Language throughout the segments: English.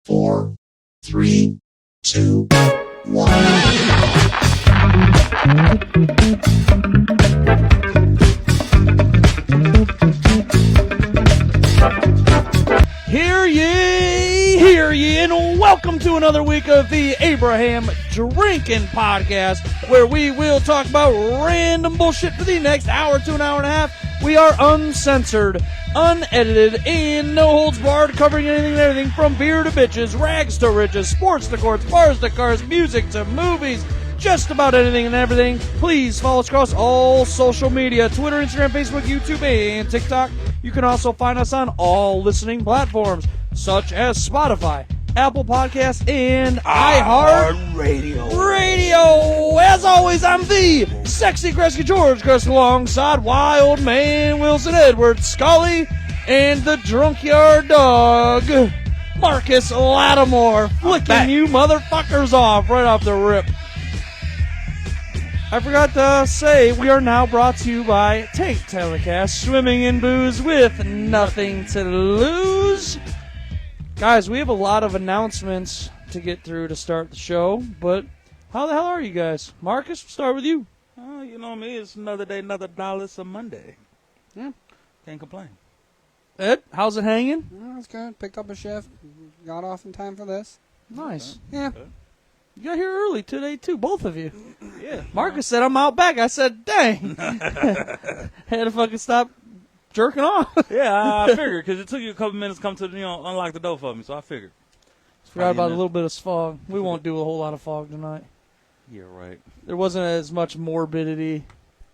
4, 3, 2, 1. Hear ye, and welcome to another week of the Abraham Drinking Podcast, where we will talk about random bullshit for the next hour to an hour and a half. We are uncensored, unedited, and no holds barred, covering anything and everything from beer to bitches, rags to riches, sports to courts, bars to cars, music to movies, just about anything and everything. Please follow us across all social media, Twitter, Instagram, Facebook, YouTube, and TikTok. You can also find us on all listening platforms, such as Spotify, Apple Podcasts, and iHeartRadio. As always, I'm the sexy Kresge George Kresge, alongside Wild Man Wilson Edwards Scully and the Drunkyard Dog, Marcus Lattimore, flicking you motherfuckers off right off the rip. I forgot to say, we are now brought to you by Tank Telecast, swimming in booze with nothing to lose. Guys, we have a lot of announcements to get through to start the show, but how the hell are you guys? Marcus, we'll start with you. You know me, it's another day, another dollar, it's a Monday. Yeah. Can't complain. Ed, how's it hanging? Oh, it's good. Picked up a shift. Got off in time for this. Nice. Yeah. Okay. You got here early today, too, both of you. Yeah. Marcus said I'm out back. I said, dang. Had to fucking stop jerking off. Yeah, I figured, because it took you a couple minutes to come to, unlock the door for me, so I figured. Forgot about a little bit of fog. We won't do a whole lot of fog tonight. Yeah, right. There wasn't as much morbidity.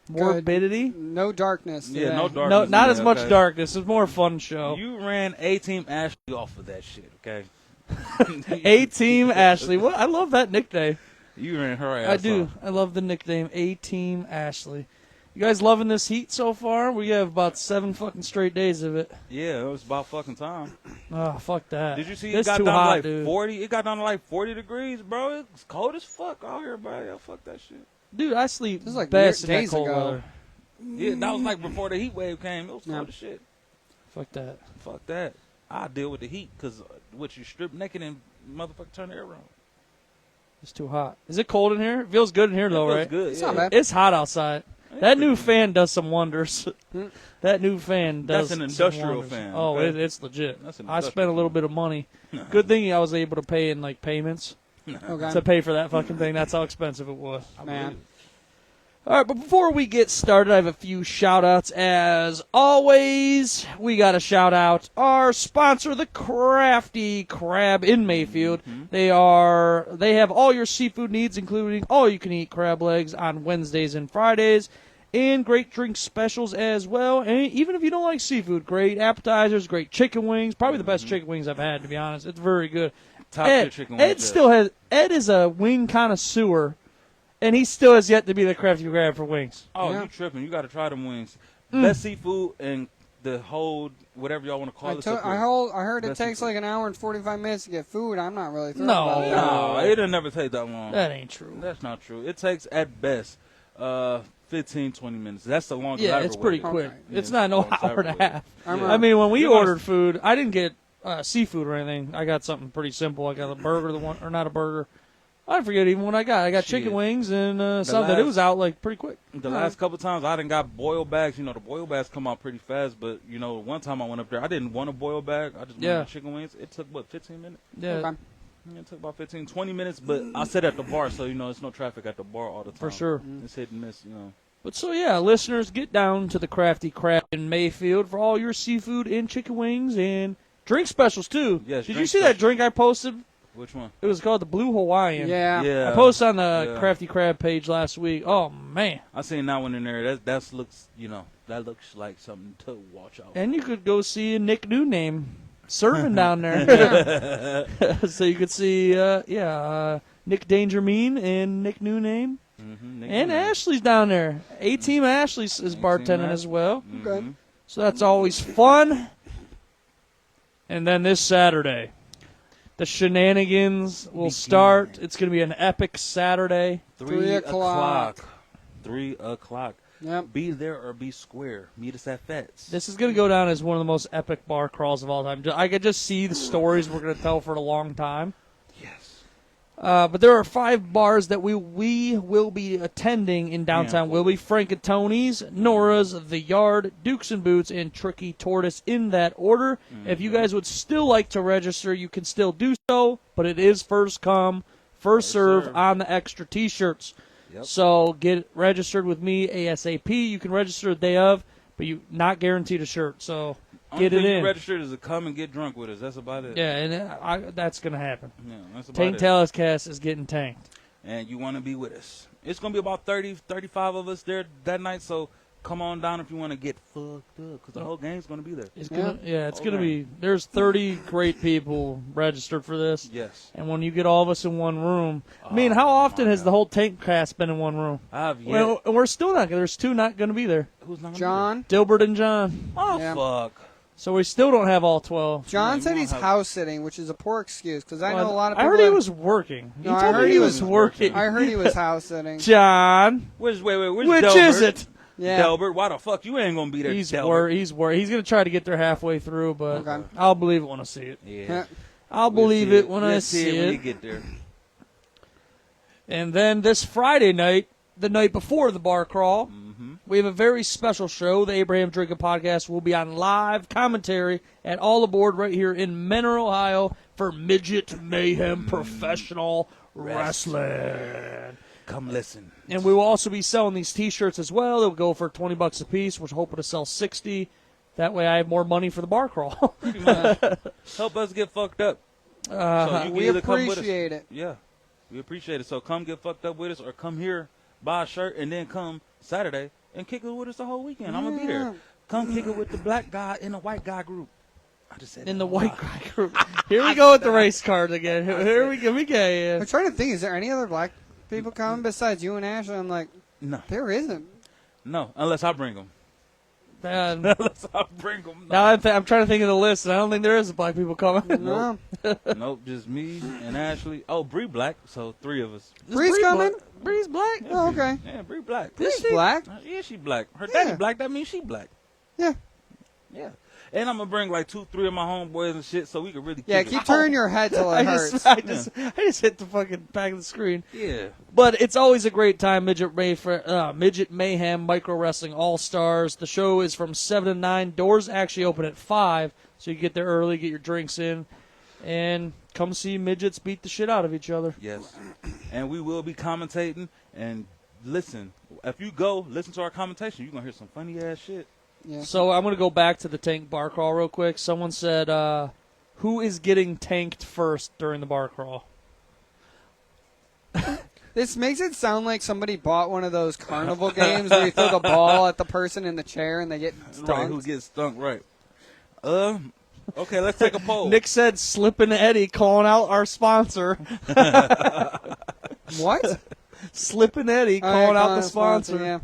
Morbidity? No darkness today. Yeah, no darkness. No, not today, as much okay? darkness. It's more a fun show. You ran A-Team Ashley off of that shit, okay? A-Team Ashley. What? I love that nickname. You ran her ass I do. off. I love the nickname A-Team Ashley. You guys loving this heat so far? We have about 7 fucking straight days of it. Yeah, it was about fucking time. Oh, fuck that. Did you see It's it got too down hot, to like dude. 40? It got down to like 40 degrees, bro. It's cold as fuck out here, bro. Yeah, fuck that shit. Dude, I sleep This is like best in that days cold ago. weather. Yeah, that was like before the heat wave came. It was cold Yeah. as shit. Fuck that. Fuck that. I deal with the heat because what you strip naked and motherfucker turn the air on. It's too hot. Is it cold in here? It feels good in here, though, It feels right? good. It's yeah. not bad. It's hot outside. That new fan does some wonders. That new fan does That's an some industrial wonders. fan, Oh, okay? it's legit. That's an I spent a industrial little fan. bit of money. Good thing I was able to pay in, like, payments Okay. to pay for that fucking thing. That's how expensive it was. Man. All right, but before we get started, I have a few shout-outs. As always, we got to shout out our sponsor, the Crafty Crab in Mayfield. They have all your seafood needs, including all-you-can-eat crab legs on Wednesdays and Fridays, and great drink specials as well. And even if you don't like seafood, great appetizers, great chicken wings. Probably the best chicken wings I've had, to be honest. It's very good. Top tier chicken wings. Ed is a wing connoisseur. And he still has yet to be the Crafty Crab for wings. Oh, Yeah. you tripping. You got to try them wings. Best seafood and the whole, whatever y'all want to call it. I heard it Best takes seafood. like an hour and 45 minutes to get food. I'm not really thrilled No. about that. No, it'll never take that long. That ain't true. That's not true. It takes, at best, 15, 20 minutes. That's the longest I Yeah, ever it's pretty waited. quick. Okay. It's Yeah, not no it's the hour and a longest I ever half. I'm waited. I mean, when we You're gonna- ordered food, I didn't get seafood or anything. I got something pretty simple. I got a burger, or not a burger. I forget even what I got. I got chicken Shit. wings and something. It last- was out like pretty quick. The last couple times I done got boiled bags. You know, the boiled bags come out pretty fast, but, one time I went up there, I didn't want a boiled bag. I just Yeah. wanted chicken wings. It took, 15 minutes? Yeah, Okay. Yeah, it took about 15, 20 minutes, but I sit at the bar, so, it's no traffic at the bar all the time. for sure. It's hit and miss, But so yeah, listeners, get down to the Crafty Crab in Mayfield for all your seafood and chicken wings and drink specials too. Yes, Did you drink see that specials. drink I posted? Which one? It was called the Blue Hawaiian. Yeah. Yeah. I posted on the Yeah. Crafty Crab page last week. Oh man. I seen that one in there. That looks, that looks like something to watch out for. And you could go see a Nick New Name serving down there. So you could see, Nick Danger Mean and Nick New Name. And Ashley's down there. A-Team Ashley is bartending as well. Okay. So that's always fun. And then this Saturday, the shenanigans will start. It's going to be an epic Saturday. 3 o'clock. 3 o'clock. Yep. Be there or be square. Meet us at Fats. This is going to go down as one of the most epic bar crawls of all time. I could just see the stories we're going to tell for a long time. Yes. But there are 5 bars that we will be attending in downtown. We'll be Frankatoni's, Nora's, The Yard, Dukes and Boots, and Tricky Tortoise in that order. If you guys would still like to register, you can still do so, but it is first come, first serve on the extra T-shirts. Yep. So get registered with me ASAP. You can register the day of, but you not guaranteed a shirt. So get it in. Registered is to come and get drunk with us. That's about it. Yeah, and that's going to happen. Yeah, that's about Tank it. Telecast is getting tanked. And you want to be with us. It's going to be about 30, 35 of us there that night, so come on down if you want to get fucked up, because the whole gang's going to be there. It's gonna, it's Okay. gonna be. There's 30 great people registered for this, Yes. and when you get all of us in one room, I mean, how often has the whole Tank cast been in one room? I have yet. Well, and we're still not. There's 2 not going to be there. Who's not gonna John. Dilbert and John. Be there? Oh, Yeah. fuck. So we still don't have all 12. John Yeah, said we he's don't have- house sitting, which is a poor excuse because I know a lot of I people. heard he that- was working. No, I told heard me he was was working. I heard he was house sitting. John, Which which Delbert? is it? Yeah. Delbert, why the fuck you ain't going to be there, He's Delbert? worried. He's worried. He's gonna try to get there halfway through, but Okay. I'll believe it when I see it. Yeah. I'll We'll believe see it when I We'll see when it. you get there. And then this Friday night, the night before the bar crawl, we have a very special show. The Abraham Drinking Podcast will be on live commentary at All Aboard right here in Menor, Ohio for Midget Mayhem Professional Wrestling. Come listen. And we will also be selling these T-shirts as well. They'll go for $20 a piece. We're hoping to sell 60. That way I have more money for the bar crawl. Pretty much. Help us get fucked up. So you can We either come with us. appreciate it. Yeah, we appreciate it. So come get fucked up with us, or come here, buy a shirt, and then come Saturday and kick it with us the whole weekend. I'm gonna be there. Come kick it with the black guy and the white guy group. I just said In it. the white guy group. Here we go with the race card again. Here we go. I'm trying to think. Is there any other black people coming besides you and Ashley? I'm like, No, there isn't. no, unless I bring them. Man, Unless I bring them. now I'm trying to think of the list, and I don't think there is black people coming. No. Nope, just me and Ashley. Oh, Bree black, so 3 of us. Bree's coming? Bree's black. Oh, okay. Yeah, Bree black. She's black. Yeah, she black. Her Yeah. daddy black. That means she black. Yeah. Yeah. And I'm gonna bring like 2, 3 of my homeboys and shit, so we can really. Yeah, kick keep it. turning your head till it hurts. I just hit the fucking back of the screen. Yeah. But it's always a great time. Midget Mayhem Micro Wrestling All Stars. The show is from 7 to 9. Doors actually open at 5, so you get there early, get your drinks in, and come see midgets beat the shit out of each other. Yes. And we will be commentating. And listen, if you go listen to our commentation, you're gonna hear some funny ass shit. Yeah. So I'm going to go back to the tank bar crawl real quick. Someone said, who is getting tanked first during the bar crawl? This makes it sound like somebody bought one of those carnival games where you throw the ball at the person in the chair and they get Right, who stunned. gets stunk, right. Okay, let's take a poll. Nick said Slippin' Eddie calling out our sponsor. What? Slippin' Eddie Oh, yeah, calling out calling the a sponsor. Yeah.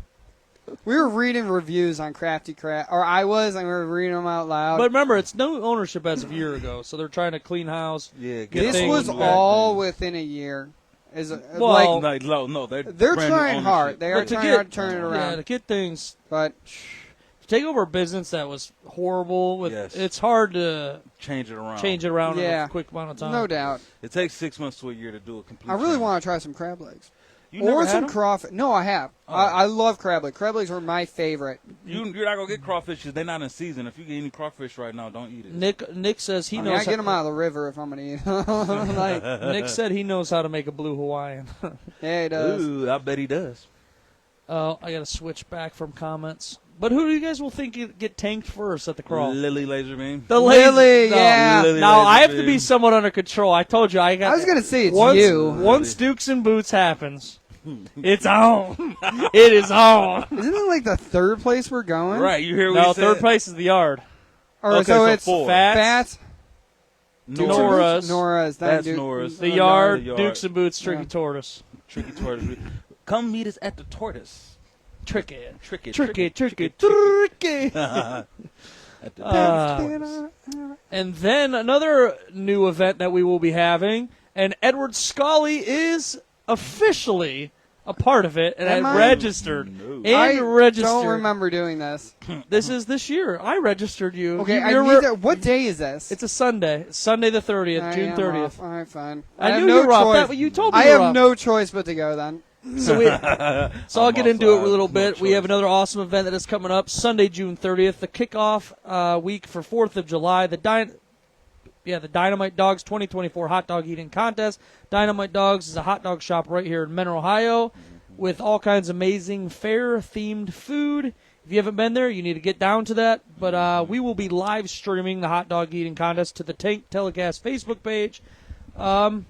We were reading reviews on Crafty Craft, or I was, and we were reading them out loud. But remember, it's no ownership as of a year ago, so they're trying to clean house. Yeah, get This this on was with all that within a year. Well, Like, thing. No, they're they're brand new trying hard. ownership. They are But to trying get- hard to turn it Yeah, around. to get things But to take over a business that was horrible. With Yes. it's hard to Change it around. change it around in Yeah. a quick amount of time. no doubt. It takes 6 months to a year to do a complete. I really change. want to try some crab legs. You never Or had some 'em? crawfish. No, I have. Oh. I love crab legs. Crab legs were my favorite. You're not gonna get crawfish 'cause they're not in season. If you get any crawfish right now, don't eat it. Nick says he I mean, knows. I get them out of the river if I'm going to eat 'em. Like, Nick said he knows how to make a blue Hawaiian. yeah, he does. Ooh, I bet he does. Oh, I got to switch back from comments. But who do you guys will think get tanked first at the crawl? Lily Laser Beam. The Lily, no. yeah. Lily Now Laser I have to Beam. be somewhat under control. I told you I got. I was going to say it's once, you. Once Dukes and Boots happens, it's on. It is on. Isn't it like the third place we're going? Right, you hear what No, he third said? place is the Yard. Or Okay, so so it's 4. Fats, Fats, Nora's. Nora's. Nora's. then That's Duke- Nora's. The uh, Yard, The Yard. Dukes and Boots, Tricky Yeah. Tortoise. Tricky Tortoise. Come meet us at the Tortoise. Tricky. Tricky. Tricky. Tricky. Tricky. At the Uh, And then another new event that we will be having, and Edward Scully is officially a part of it, and Am I I? registered. No. And I registered. don't remember doing this. This is this year. I registered you. Okay, You- I you're- need to, what day is this? It's a Sunday. It's Sunday the 30th, I June am 30th. off. All right, fine. I have knew no you were off. choice. That, you told me I you were have off. no choice but to go then. So, so I'll get into it a little bit. We choice. have another awesome event that is coming up Sunday, June 30th, the kickoff week for 4th of July. The Dynamite Dogs 2024 Hot Dog Eating Contest. Dynamite Dogs is a hot dog shop right here in Mentor, Ohio, with all kinds of amazing fair-themed food. If you haven't been there, you need to get down to that. But we will be live streaming the hot dog eating contest to the Tank Telecast Facebook page. I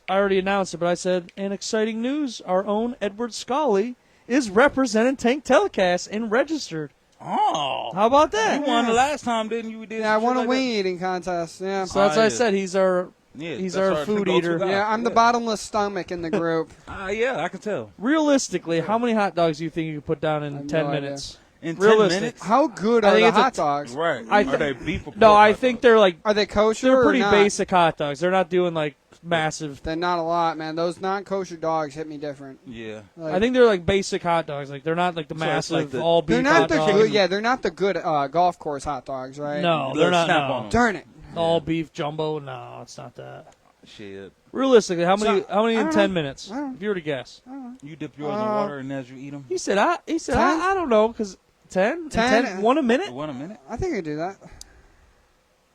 already announced it, but I said, in exciting news, our own Edward Scully is representing Tank Telecast and registered. Oh. How about that? You won the last time, didn't you? We did Yeah, I some won shit a like wing eating contest. Yeah. So that's Ah, why I yeah. said he's our Yeah, he's that's our food go-to eater. guy. Yeah, I'm the bottomless stomach in the group. Yeah, I can tell. Realistically, how many hot dogs do you think you could put down I in have 10 no idea. minutes? In 10 Realistic. minutes? How good I are think the it's a hot t- dogs? Right. I Are thi- they beef or No, pork I hot think dogs? they're like Are they kosher they're or pretty not? basic hot dogs. They're not doing like massive. They're not a lot, man. Those non-kosher dogs hit me different. Yeah. Like, I think they're like basic hot dogs. Like they're not like the So it's massive like the- all beef they're not hot the dogs. good. Yeah, they're not the good golf course hot dogs, right? No, The they're not. snap No. on 'em. Darn it. All beef jumbo. No, it's not that. Shit. Realistically, how many? So, How many I in don't 10 know. minutes? I don't- If you were to guess, You dip yours in water and as you eat them? he said. He said. 10? I don't know because 10. 10? One a minute. One a minute? I think I do that.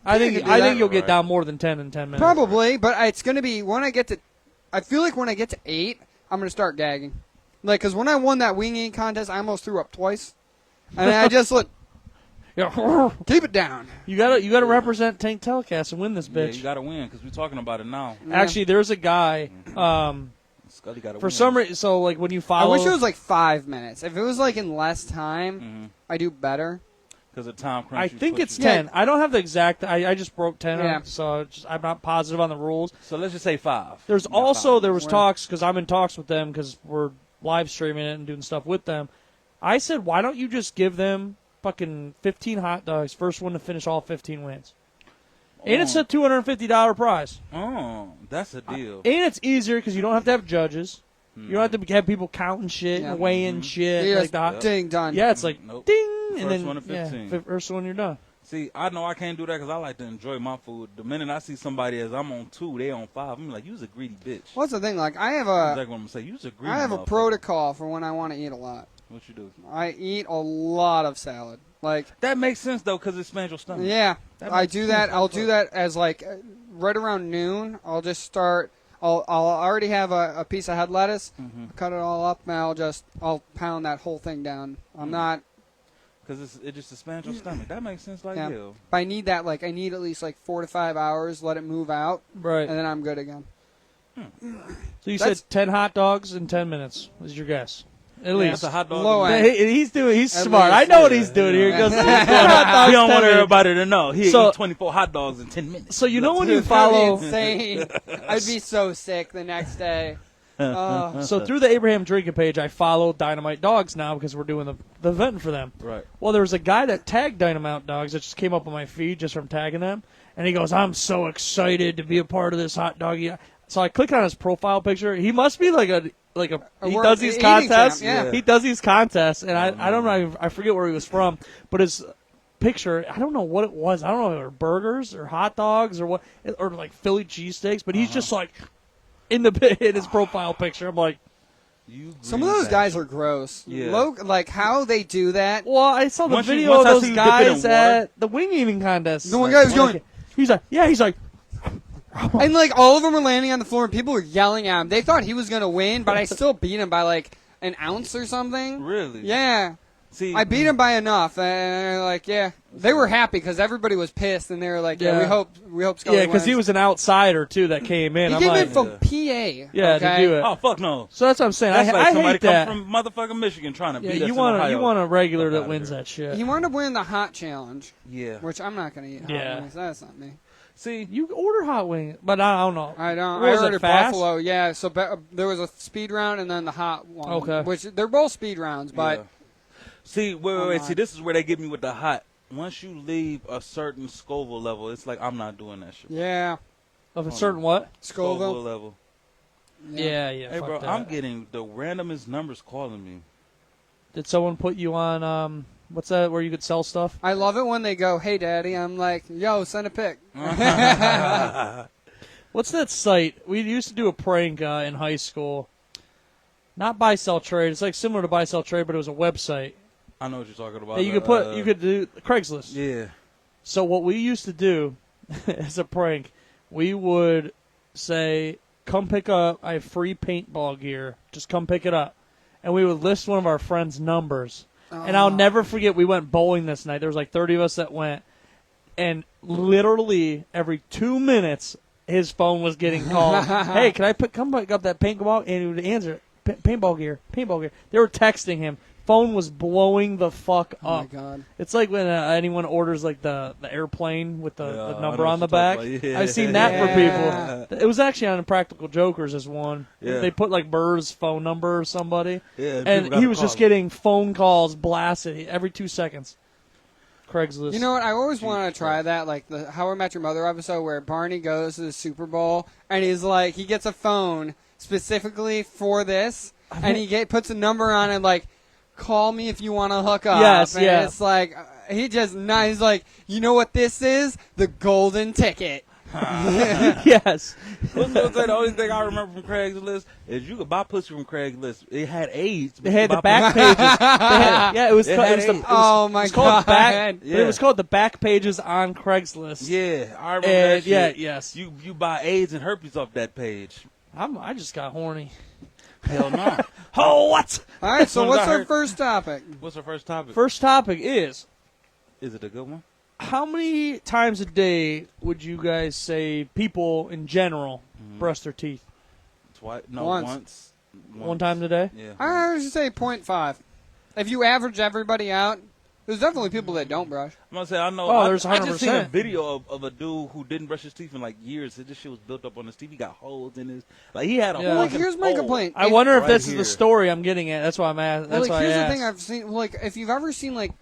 I you think. could do I that. think you'll get Right. down more than 10 in 10 minutes. Probably, but it's going to be when I get to. I feel like when I get to 8, I'm going to start gagging. Like, because when I won that wing eating contest, I almost threw up twice. And I just look, Yeah. keep it down. You gotta represent Tank Telecast and win this Yeah, bitch. you got to win because we're talking about it now. Actually, there's a guy. Scully got to For win. some reason, so like when you I follow, wish it was like 5 minutes. If it was like in less time, Mm-hmm. I do better. Because of time crunch. I you think put it's you- 10. I don't have the exact. I just broke 10, Yeah. so I'm not positive on the rules. So let's just say 5. There's Not also 5. there was Where? talks because I'm in talks with them because we're live streaming it and doing stuff with them. I said, why don't you just give them fucking 15 hot dogs? First one to finish all 15 wins. And it's a $250 prize. Oh, that's a deal. And it's easier because you don't have to have judges. You don't have to have people counting shit Yeah. and weighing shit. Yeah, Like the hot, ding done. yeah, it's like Nope. ding, First and then one to 15. first one you're done. See, I know I can't do that because I like to enjoy my food. The minute I see somebody as I'm on 2, they on 5, I'm like, you's a greedy bitch. What's the thing? Like, I have That's a, exactly what I'm going to say. You's a greedy I have a motherfucker. protocol for when I want to eat a lot. What you do? I eat a lot of salad. Like, That makes sense, though, because it expands your stomach. yeah, That I makes do sense. that. I'll do that as like right around noon. I'll just start. I'll already have a piece of head lettuce. Cut it all up, and I'll pound that whole thing down. I'm not. Because it just expands your stomach. That makes sense like Yeah. hell. But I need that. Like, I need at least like 4 to 5 hours. Let it move out, Right. and then I'm good again. So you That's- said 10 hot dogs in 10 minutes was your guess. At That's least. a hot dog. Low in the end. mouth. He's At smart. least, I know what yeah, he's doing here. He yeah. goes, hot dogs, He don't 10 want minutes. everybody to know. He So- ate 24 hot dogs in 10 minutes. So you know when you That'd be follow. insane. I'd be so sick the next day. So through the Abraham Drinking page, I follow Dynamite Dogs now because we're doing the event for them. Right. Well, there was a guy that tagged Dynamite Dogs that just came up on my feed just from tagging them, and he goes, "I'm so excited to be a part of this hot dog." So I click on his profile picture. He must be like a he world does these eating contests. champ, yeah. He does these contests, and I don't know. I forget where he was from, but his picture, I don't know what it was. I don't know if it were burgers or hot dogs or what, or like Philly cheesesteaks. But he's just like in his profile picture. I'm like, You Some of green those guys are gross. Yeah. Like how they do that. well, I saw the Once you- video once I of see those you dip it in guys water. at the wing eating contest. The one guy was Like, going- He's like, yeah, he's like. And like all of them were landing on the floor and people were yelling at him. They thought he was gonna win, but I still beat him by like an ounce or something. Really? Yeah. See, I beat him by enough, and they're like, yeah, they were happy because everybody was pissed, and they were like, yeah, Yeah. we hope Scully Yeah, because he wins. was an outsider too that came in. He I'm came like, in from Yeah. PA. yeah, okay? to do it. Oh fuck no! So that's what I'm saying. That's like I somebody hate that. come from motherfucking Michigan trying to Yeah, beat us you in want Ohio. a regular Fuck that outta wins here. that shit. He wanted to win the hot challenge, Yeah. which I'm not gonna eat. Hot Yeah. wings. That's not me. See, You order hot wings, but I don't know. I don't. Was I it ordered fast? Buffalo. Yeah. So there was a speed round and then the hot one. Okay. Which they're both speed rounds, but yeah. See, wait. I'm See, not. this is where they get me with the hot. Once you leave a certain Scoville level, it's like I'm not doing that shit. yeah. Of a certain what? Scoville. level. Yeah. Hey, fuck bro, that. I'm getting the randomest numbers calling me. Did someone put you on what's that where you could sell stuff? I love it when they go, "Hey, Daddy." I'm like, "Yo, send a pic." What's that site? We used to do a prank in high school. Not buy sell trade. It's like similar to buy sell trade, but it was a website. I know what you're talking about. That you could put. You could do Craigslist. Yeah. So what we used to do as a prank, we would say, "Come pick up. I have free paintball gear. Just come pick it up." And we would list one of our friends' numbers. And I'll never forget, we went bowling this night. There was like 30 of us that went. And literally every 2 minutes, his phone was getting called. Hey, can I come pick up that paintball? And he would answer, paintball gear. They were texting him. Phone was blowing the fuck up. Oh my god! It's like when anyone orders like the airplane with the I number know on the what you're back. talking about. Yeah. I've seen that for Yeah. people. It was actually on Impractical Jokers as one. Yeah. They put like Burr's phone number or somebody. Yeah, people And gotta he was call just him. getting phone calls blasted every 2 seconds. Craigslist. You know what? I always Jesus want to try Christ. that, like the How I Met Your Mother episode where Barney goes to the Super Bowl and he's like, he gets a phone specifically for this, and he puts a number on it like, "Call me if you want to hook up." Yes, and yeah. It's like he's like, "You know what this is? The golden ticket." Yes. What's the only thing I remember from Craigslist is you could buy pussy from Craigslist. It had AIDS. They had the back pages. Yeah, it was. It Called, had it was the, AIDS. it was, Oh my it was called back. God. But it was called the back pages on Craigslist. Yeah, I remember And that shit. yeah, yes. You buy AIDS and herpes off that page. I just got horny. Hell no. Oh, what? All right, so As soon as what's I our heard- first topic? What's our first topic? First topic is: Is it a good one? how many times a day would you guys say people in general brush their teeth? Twice? No, Once. once. One time a day? Yeah. I would say 0.5. If you average everybody out, there's definitely people that don't brush. I'm gonna say I know. Oh, I, there's I just seen a 100%. video of a dude who didn't brush his teeth in like years. This shit was built up on his teeth. He got holes in his. Like he had a. Yeah. Well, fucking here's my hole. complaint. I wonder if right this is here. the story I'm getting at. That's why I'm asking. Well, That's like, why I here's the asked. thing I've seen. Like, if you've ever seen like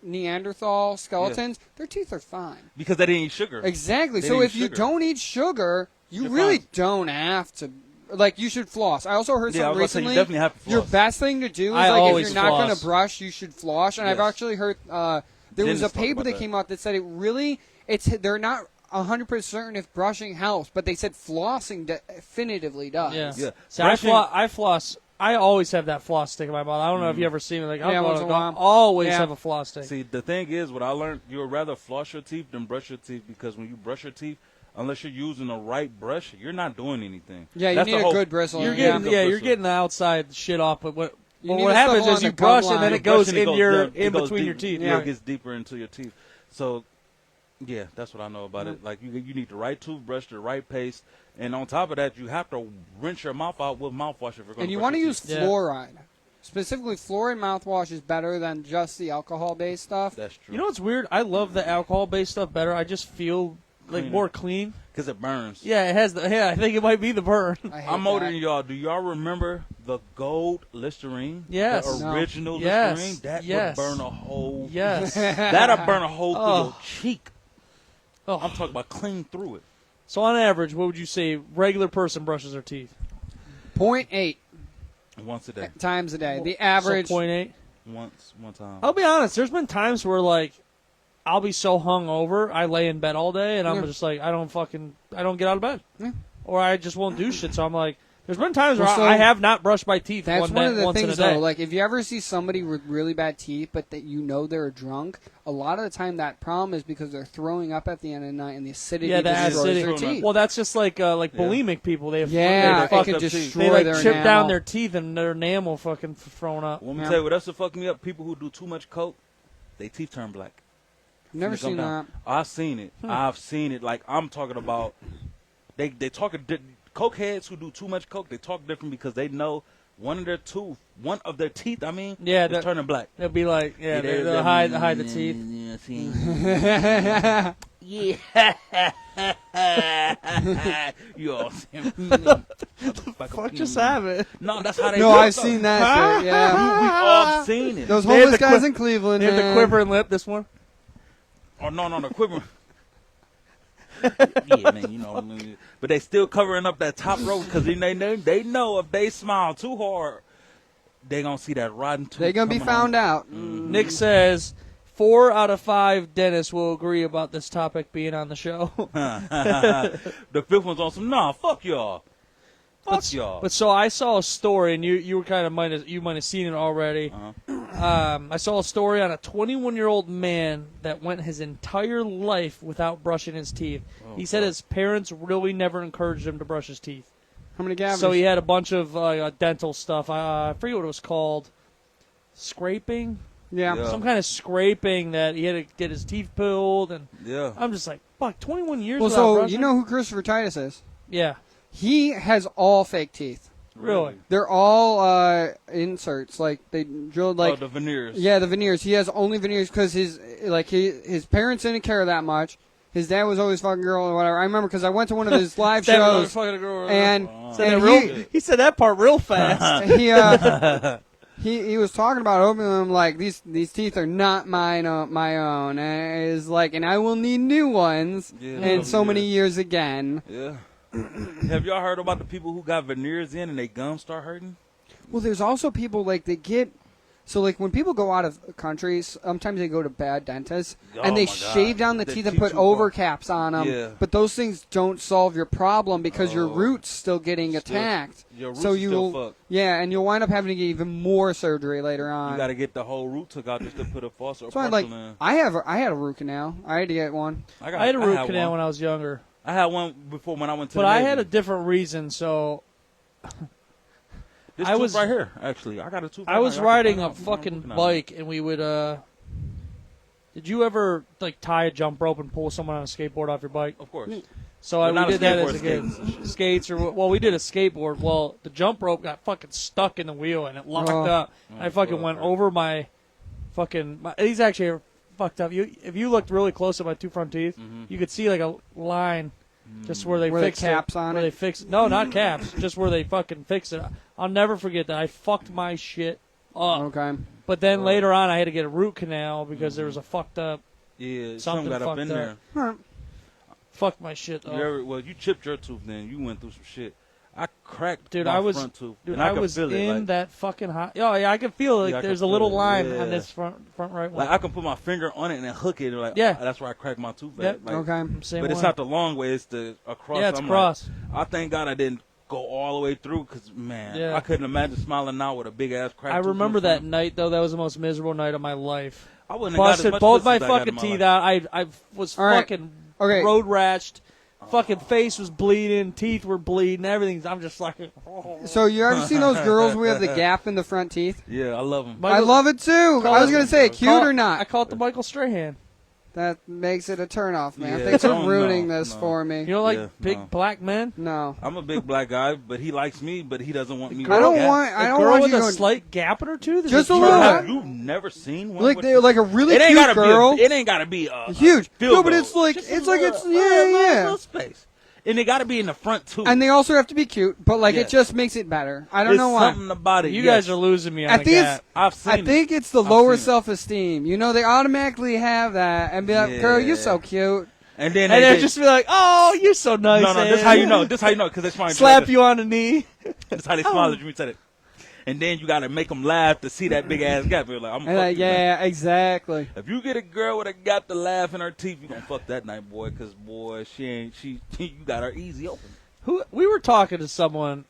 Neanderthal skeletons, their teeth are fine. Because they didn't eat sugar. Exactly. They So didn't if eat you sugar. don't eat sugar, you You're really fine. don't have to. Like, you should floss. I also heard Yeah, I something was gonna say, you recently. definitely have to Your floss. best thing to do is I like if always you're not going floss. to brush, you should floss. And I've Yes. actually heard there was a Dentists talk paper about that that. came out that said they're not 100% certain if brushing helps, but they said flossing definitively does. Yeah. Yeah. See, Brushing- I floss. I always have that floss stick in my mouth. I don't know if you ever seen it. Like, Yeah, once in a while. always Yeah. have a floss stick. See, the thing is, what I learned, you would rather floss your teeth than brush your teeth because when you brush your teeth, unless you're using the right brush, you're not doing anything. Yeah, you That's need the a whole- good bristle. You're Yeah. getting, you're getting the outside shit off. But what You well, need what the stuff happens along is you the brush gum and then line. it goes Brushing, in your down- it in goes between deep- your teeth. Yeah, Yeah. it gets deeper into your teeth. So, yeah, that's what I know about it. Like, you need the right toothbrush, the right paste, and on top of that, you have to rinse your mouth out with mouthwash if you're going to And you brush want to your use teeth. Yeah. fluoride. Specifically, fluoride mouthwash is better than just the alcohol-based stuff. That's true. You know what's weird? I love the alcohol-based stuff better. I just feel like Cleaner. more clean. Because it burns. Yeah, it has. I think it might be the burn. I hate I'm older that. than y'all. Do y'all remember the gold Listerine? Yes. The No. original Yes. Listerine? That Yes. would burn a hole. Yes. That'll burn a hole through Oh. your cheek. Oh. I'm talking about clean through it. So on average, what would you say regular person brushes their teeth? 0.8 Once a day. times a day. The average. So 0.8. One time. I'll be honest. There's been times where like I'll be so hungover, I lay in bed all day, and I'm Yeah. just like I don't get out of bed, Yeah. or I just won't do shit. So I'm like, there's been times where Well, so I have not brushed my teeth That's one one day, of the once things, in a day. though. Like, if you ever see somebody with really bad teeth, but that you know they're drunk, a lot of the time that problem is because they're throwing up at the end of the night, and the acidity Yeah, the destroys acidity. their teeth. Well, that's just like bulimic people. They have Yeah, they it fuck can up teeth. destroy They like their chip enamel. down their teeth and their enamel fucking thrown up. Let me Yeah. tell you what else will fuck me up. People who do too much coke, they teeth turn black. Never They come seen down. that. I've seen it. I've seen it. Like, I'm talking about, they talk, coke heads who do too much coke, they talk different because they know one of their teeth, I mean, Yeah, is that- turning black. They'll be like, they'll hide the teeth. Yeah, see. Yeah. You all see him. Fuck just have it. No, that's how they No, do it, I've though. seen that shit, yeah. We all seen it. Those They had homeless the guys qui- in Cleveland, They have the man. quivering lip. This one. Oh, no, the quiver. Yeah, man, you know what I mean. But they still covering up that top row because they know if they smile too hard, they gonna see that rotten tooth. They're gonna be found out. Nick says 4 out of 5 dentists will agree about this topic being on the show. The fifth one's on some. Nah, fuck y'all. Fuck y'all. But so I saw a story, and you were kind of might have seen it already. I saw a story on a 21-year-old man that went his entire life without brushing his teeth. He said his parents really never encouraged him to brush his teeth. How many cavities? So he had a bunch of dental stuff. I forget what it was called. Scraping? Yeah. Some kind of scraping that he had to get his teeth pulled. And Yeah. I'm just like, fuck, 21 years Well, without so brushing? you know who Christopher Titus is? Yeah, He has all fake teeth. really. They're all inserts. Like they drilled like the veneers. yeah, the veneers. He has only veneers because his parents didn't care that much. His dad was always fucking girl or whatever. I remember because I went to one of his live shows and He said that part real fast. he was talking about opening them like these teeth are not my own. And it is like, and I will need new ones in so many years again. Yeah. Have y'all heard about the people who got veneers in and their gums start hurting? Well, there's also people like they get. So, like, when people go out of countries, sometimes they go to bad dentists, and they shave down the teeth and put overcaps on them. Yeah. But those things don't solve your problem because your root's still getting attacked. Your root's so still fucked. Yeah, and you'll wind up having to get even more surgery later on. You got to get the whole root took out just to put a faucet or So I porcelain. I had a root canal. I had to get one. I had a root canal one. when I was younger. I had one before when I went to But the I Navy. had a different reason, so This I tooth was- right here, actually. I got a tooth I right was here. riding can a find out. fucking I'm looking at bike, and we would, did you ever, like, tie a jump rope and pull someone on a skateboard off your bike? it. Of course. So But we not a did that skateboard, as a kid. Skates, or, well, we did a skateboard. Well, the jump rope got fucking stuck in the wheel, and it locked up. I fucking went over my fucking, these actually are fucked up. If you looked really close at my 2 front teeth, you could see, like, a line just where they Where the fixed caps it. on where it? they fixed no, not caps, just where they fucking fixed it. I'll never forget that. I fucked my shit up. Okay. But then later on, I had to get a root canal because there was a fucked up, Yeah, Something something got up fucked in there. up. fucked my shit up. You chipped your tooth then. You went through some shit. I cracked Dude, my I was, front tooth. dude, and I could was feel in it, like, that fucking hot. Oh yeah, I can feel like Yeah, I there's can a little feel it, line yeah. on this front right one. Like, I can put my finger on it and then hook it. And like, Yeah. that's where I cracked my tooth Yep. at. Like, Okay. Same But it's one. not the long way. It's the across. Yeah, it's I'm across. Like, I thank God I didn't go all the way through because, man, Yeah. I couldn't imagine smiling now with a big-ass crack. I tooth in remember front. that night though. That was the most miserable night of my life. I wouldn't have got as Busted much both pussy my as I got in fucking my teeth life. out. I was All right. fucking Okay. road rashed. Fucking face was bleeding, teeth were bleeding, everything. I'm just like, So you ever seen those girls with the gap in the front teeth? Yeah, I love them. I love it too. I was gonna say, cute or I not? call it the Michael Strahan. That makes it a turnoff, man. Yeah. Thanks for Oh, ruining no, this no. for me. You don't like Yeah, big no. black men? No. I'm a big black guy, but he likes me, but he doesn't want me. I don't with want. gaps. I A don't girl want with you a going. slight gap in her tooth? Is Just it a little true? bit. You've never seen one. Like with- they like a really it ain't cute gotta girl. be. It ain't gotta be Huge. field No, but goal. it's like Just it's a like little- it's little yeah. space, and it gotta be in the front too. And they also have to be cute, but like Yeah. it just makes it better. I don't There's know why. something about it. You yes. guys are losing me on I the think gap. it's. I've seen I think it's the I've lower seen it. self-esteem. You know, they automatically have that and be like, "Girl, you're Yeah. so cute." And then And they they'll just be like, "Oh, you're so nice." no, this how you know. This how you know because they smile. Slap you on the knee. That's how they smile at you. Said it. And then you gotta make them laugh to see that big ass gap. You're like, I'm And fuck like, you, man. yeah, exactly. If you get a girl with a gap to laugh in her teeth, you gonna fuck that night, boy. Cause boy, you got her easy open. We were talking to someone.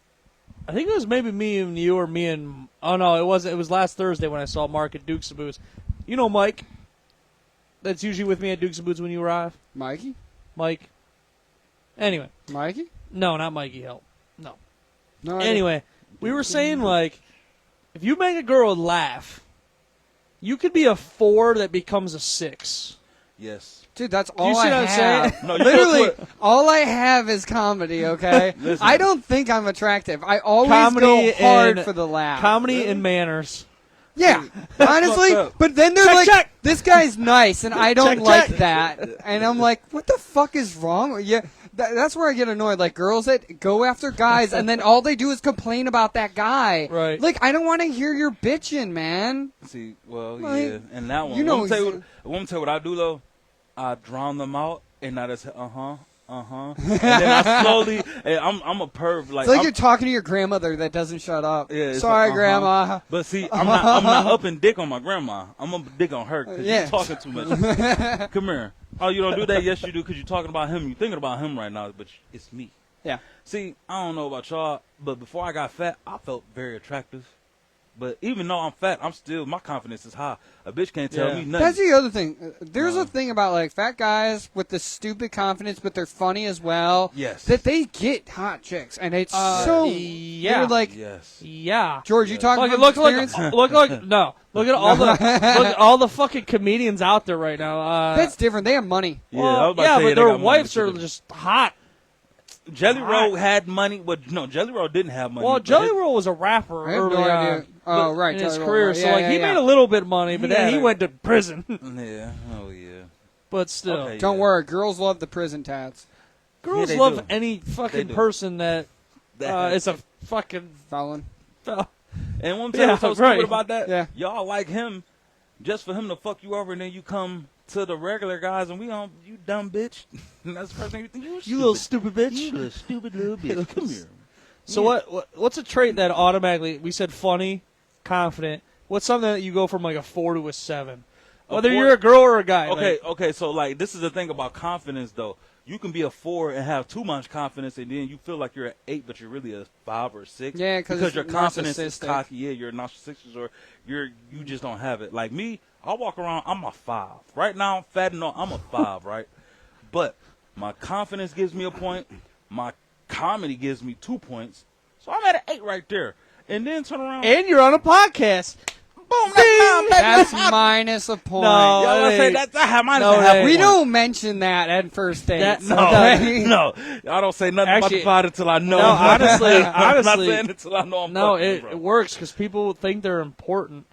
I think it was maybe me and you, or me and oh no, it wasn't. It was last Thursday when I saw Mark at Dukes and Boots. You know Mike. That's usually with me at Dukes and Boots when you arrive. Mikey, Mike. Anyway, Mikey. no, not Mikey. Help. No. No. I Anyway, we were saying like, if you make a girl laugh, you could be a 4 that becomes a 6. Yes. Dude, that's you all see I what I'm have. saying? No, you Literally, know what? all I have is comedy. Okay, Listen. I don't think I'm attractive. I always Comedy go hard and- for the laugh. Comedy and manners. Yeah, honestly, fucked up. but then they're Check, like, check. "This guy's nice," and I don't Check, like check. that. And I'm like, "What the fuck is wrong with you?" That's where I get annoyed. Like girls that go after guys, and then all they do is complain about that guy. Right. Like I don't want to hear your bitching, man. See, well, Like, yeah, and that one. you know I'm gonna tell you what I do though. I drown them out, and I just And then I slowly, and I'm a perv. Like, It's like I'm, you're talking to your grandmother that doesn't shut up. Yeah, it's Sorry, like, Grandma. But see, I'm not upping dick on my grandma. I'm up dick on her because Yeah. you're talking too much. Come here. Oh, you don't do that? Yes, you do because you're talking about him. You're thinking about him right now, but it's me. Yeah. See, I don't know about y'all, but before I got fat, I felt very attractive. But even though I'm fat, my confidence is high. A bitch can't tell me nothing. That's the other thing. There's a thing about like fat guys with the stupid confidence, but they're funny as well. Yes. That they get hot chicks, and it's so. yeah. They're like, Yes. Yeah. George, you talking Fucking about look experience? look at all the look at all the fucking comedians out there right now. That's different. They have money. Yeah, I was about to say but they their got money, wives but are shit. just hot. Jelly Roll had money, but no, Jelly Roll didn't have money. Well, but Jelly his- Roll was a rapper I have early no on. idea. Oh, right, in his Jelly Roll, career, right. so Yeah, like yeah, he yeah. made a little bit of money, but He then had he a- went to prison. Yeah. Oh yeah. But still, Okay. Don't Yeah. worry, girls love the prison tats. girls Yeah, they love do. any They fucking do. person that That- is a fucking. Felon. And one thing Yeah, that's so right. stupid about that, Yeah. y'all like him just for him to fuck you over, and then you come to the regular guys and we on you dumb bitch. And that's the first thing you think. You little stupid bitch. You little stupid little bitch. Come here. So what's a trait that automatically we said funny, confident? What's something that you go from like a 4 to a 7? Whether 4 you're a girl or a guy. Okay. So like this is the thing about confidence though. You can be a 4 and have too much confidence, and then you feel like you're an 8, but you're really a 5 or 6. Yeah, 'cause because it's your confidence is narcissistic. cocky. Yeah, you're narcissistic, or you just don't have it. Like me, I walk around. I'm a 5 right now. I'm fat and all, I'm a 5, right? But my confidence gives me a point. My comedy gives me 2 points. So I'm at an 8 right there. And then turn around. and you're on a podcast. boom, that's That's minus a point. No. Y'all Hey. say that's I have mine. No, is a half hey. We point. don't mention that at first dates. That- okay? No, I don't say nothing Actually- about it until I know. No, honestly, I'm not honestly- saying it until I know I'm No, fucking, it bro. works because people think they're important.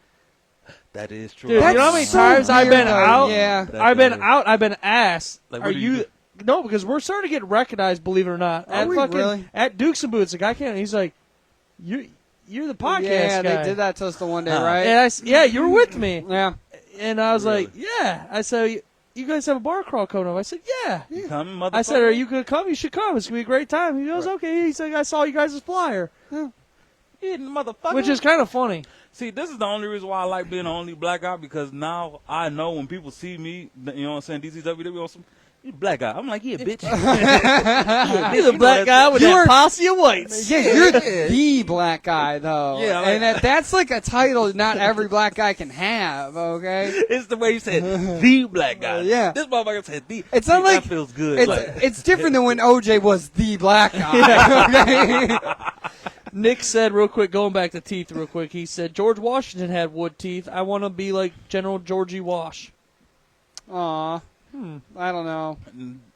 That is true. Dude, you know how many That's so times I've been weird, though. out? Yeah. That I've been guy is- out. I've been asked. Like, are what do you you? No, because we're starting to get recognized. Believe it or not, Are we really? at Dukes and Boots, the guy came. He's like, You're the podcast Yeah, guy." they did that to us the one day, Huh. right? And yeah, you were with me, Yeah. and I was Really? like, "Yeah." I said, "You guys have a bar crawl coming up?" I said, "Yeah." You coming, I said, motherfucker? "Are you gonna come? You should come. It's gonna be a great time." He goes, Right. "Okay." He said, "I saw you guys' flyer," Yeah, motherfucker. which is kind of funny. See, this is the only reason why I like being the only black guy, because now I know when people see me, you know what I'm saying, DCW, they be on some, you black guy. I'm like, yeah, bitch. He's a black guy with You're- that posse of whites. Yeah, you're the black guy, though. Yeah, like- and that's like a title not every black guy can have, okay? It's the way you said, the black guy. Yeah. This motherfucker said the. It's not See, like- that feels good. It's, Like, it's different than when OJ was the black guy, okay? Nick said real quick, going back to teeth real quick, he said, George Washington had wood teeth. I want to be like General Georgie Wash. Aw. I don't know.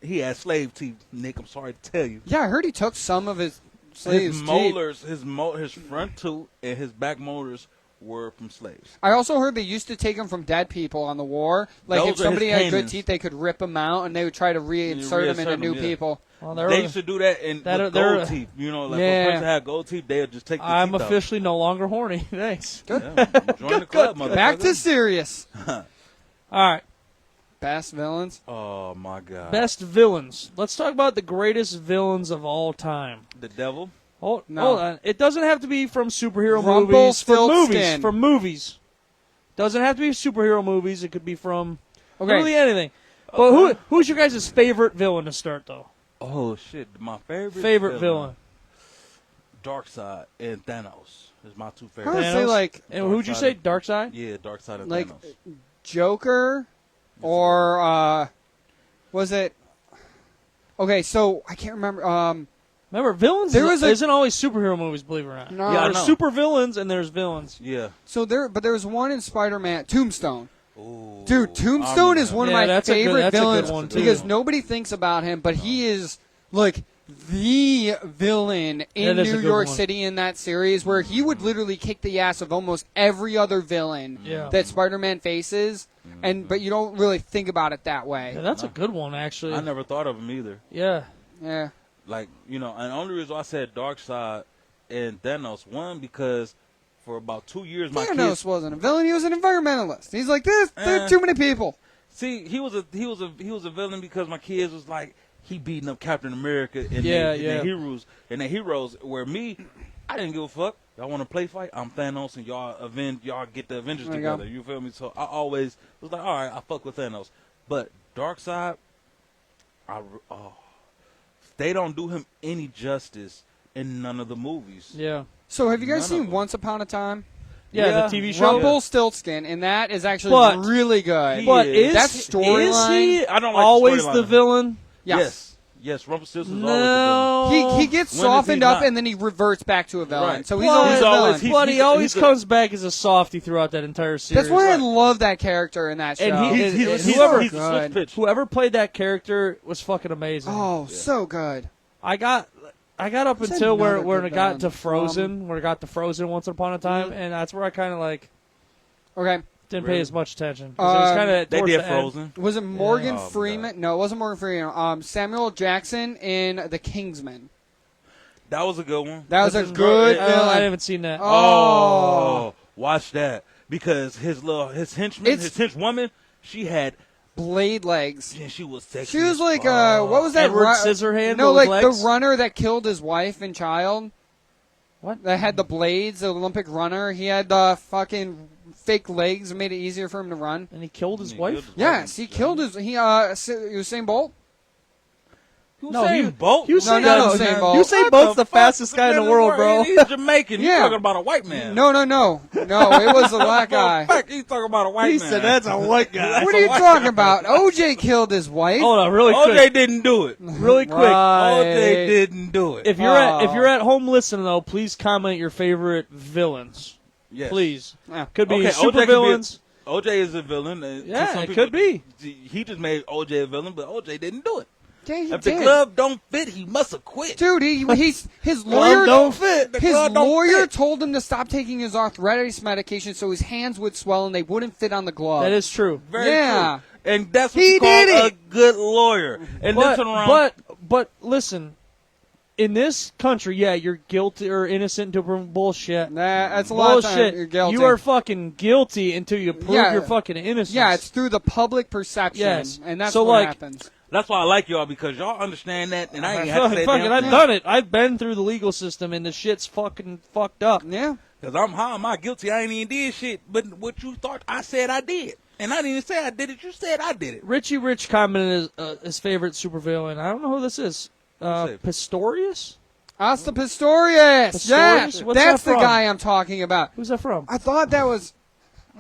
he had slave teeth, Nick. I'm sorry to tell you. Yeah, I heard he took some of his slaves' His teeth. molars, his front tooth and his back molars were from slaves. I also heard they used to take them from dead people on the war. Like, Those if are somebody his had good cannons. teeth, they could rip them out, and they would try to reinsert them into reinsert new them, yeah. people. Well, They used to do that with they're- gold teeth. You know, like Yeah. when a person had gold teeth, they would just take the I'm teeth officially no longer horny. Thanks. out. Yeah, join the club, motherfucker. Back to serious. All right. Best villains. Oh my god. Best villains. Let's talk about the greatest villains of all time. The devil. Hold No. on. It doesn't have to be from superhero movies. From movies. Rumpelstiltskin. From movies. Doesn't have to be superhero movies. It could be from Okay. literally anything. But who's your guys' favorite villain to start, though? Oh shit, my Favorite villain. Darkseid and Thanos is my two I favorites. would say, like, And who'd you say? Darkseid? Yeah, Darkseid and like Thanos. Joker or was it? Okay, so I can't remember. Remember, villains There was a- isn't always superhero movies, believe it or not. No. Yeah, I There's know. super villains and there's villains. Yeah. So there was one in Spider-Man, Tombstone. Ooh, Dude, Tombstone is one of Yeah, my that's a good- favorite that's a good villains one, too. because nobody thinks about him, but he is like the villain in That is a New good York one. City in that series, where he would literally kick the ass of almost every other villain Yeah. that Spider-Man faces, but you don't really think about it that way. Yeah, that's a good one, actually. I never thought of him either. Yeah. Yeah. Like, you know, and the only reason why I said Darkseid and Thanos, one, because for about 2 years my Thanos kids wasn't a villain; he was an environmentalist. He's like, there are Eh. too many people. see he was a villain because my kids was like, he beating up Captain America and Yeah, their heroes. Where me, I didn't give a fuck. Y'all want to play fight? I'm Thanos, and y'all get the Avengers There you go. together. You feel me? So I always was like, all right, I fuck with Thanos. But Darkseid, they don't do him any justice in none of the movies. Yeah. So have you guys None of seen them. Once Upon a Time? Yeah, the TV show. Rumpelstiltskin, and that is actually But- really good. But He is, That is storyline- he I don't like the always storyline. the villain? Yes, Rumpelstiltskin's always the villain. No. He gets When is softened he up not? and then he reverts back to a villain. Right. So he's But- always He's a always- villain. But he he's- always he's a- comes back as a softie throughout that entire series. That's why I Right. love that character in that show. And he- He's whoever- a switch pitch. Whoever played that character was fucking amazing. oh, so good. I got up What's until where another it good got to villain? Frozen, where it got to Frozen Once Upon a Time, and that's where I kind of like Okay. didn't pay Really? as much attention. 'Cause it was kind of They did Frozen. Was it Morgan Oh, my Freeman? No, it wasn't Morgan Freeman. Samuel Jackson in The Kingsman. That was a good one. That was a This is good great. villain. I haven't seen that. Oh, watch that because his henchman, It's- his henchwoman, she had Blade legs. and she was sexy. She was as like, fuck. what was that? Edward Scissorhands No, with like legs? the runner that killed his wife and child. What? That had the blades, the Olympic runner. He had the fucking fake legs and made it easier for him to run. And he killed his He wife? killed his Yes, he killed his. Usain Bolt. No, Usain Bolt. Usain No, Bolt- Usain Bolt. Usain What Bolt's the fuck? fastest guy in the world, bro. He's Jamaican. Yeah. You talking about a white man? No, it was a black guy. Fuck, he's talking about a white He man. said that's a white guy. What are you talking about? OJ killed his wife. Hold on, really OJ quick. didn't do it. Really quick. Right. OJ didn't do it. If you're at home listening though, please comment your favorite villains. Yes. Please. Yeah. Could be Okay, super OJ could be villains. OJ is a villain. Yeah, To some it people, could be. He just made OJ a villain, but OJ didn't do it. Yeah, he If the did. glove don't fit, he must have quit. Dude, his Glove lawyer don't fit. The His glove don't lawyer fit. told him to stop taking his arthritis medication so his hands would swell and they wouldn't fit on the glove. That is true. Very Yeah. true. And that's what He you call did a it. good lawyer. And then turn around. But listen, in this country, yeah, you're guilty or innocent until proven bullshit. That's a lot of Bullshit. time you're guilty. You are fucking guilty until you prove Yeah. you're fucking innocent. Yeah, it's through the public perception, Yes. and that's So, what like, happens. That's why I like y'all, because y'all understand that, and I ain't have to say fucking, I've that. done it. I've been through the legal system, and the shit's fucking fucked up. Yeah. Because how am I guilty? I ain't even did shit. But what you thought I said I did. And I didn't even say I did it. You said I did it. Richie Rich commented his favorite supervillain. I don't know who this is. Who's it? Pistorius? Asta Pistorius. Yeah, Pistorius? What's that's that the from? guy I'm talking about. Who's that from? I thought that was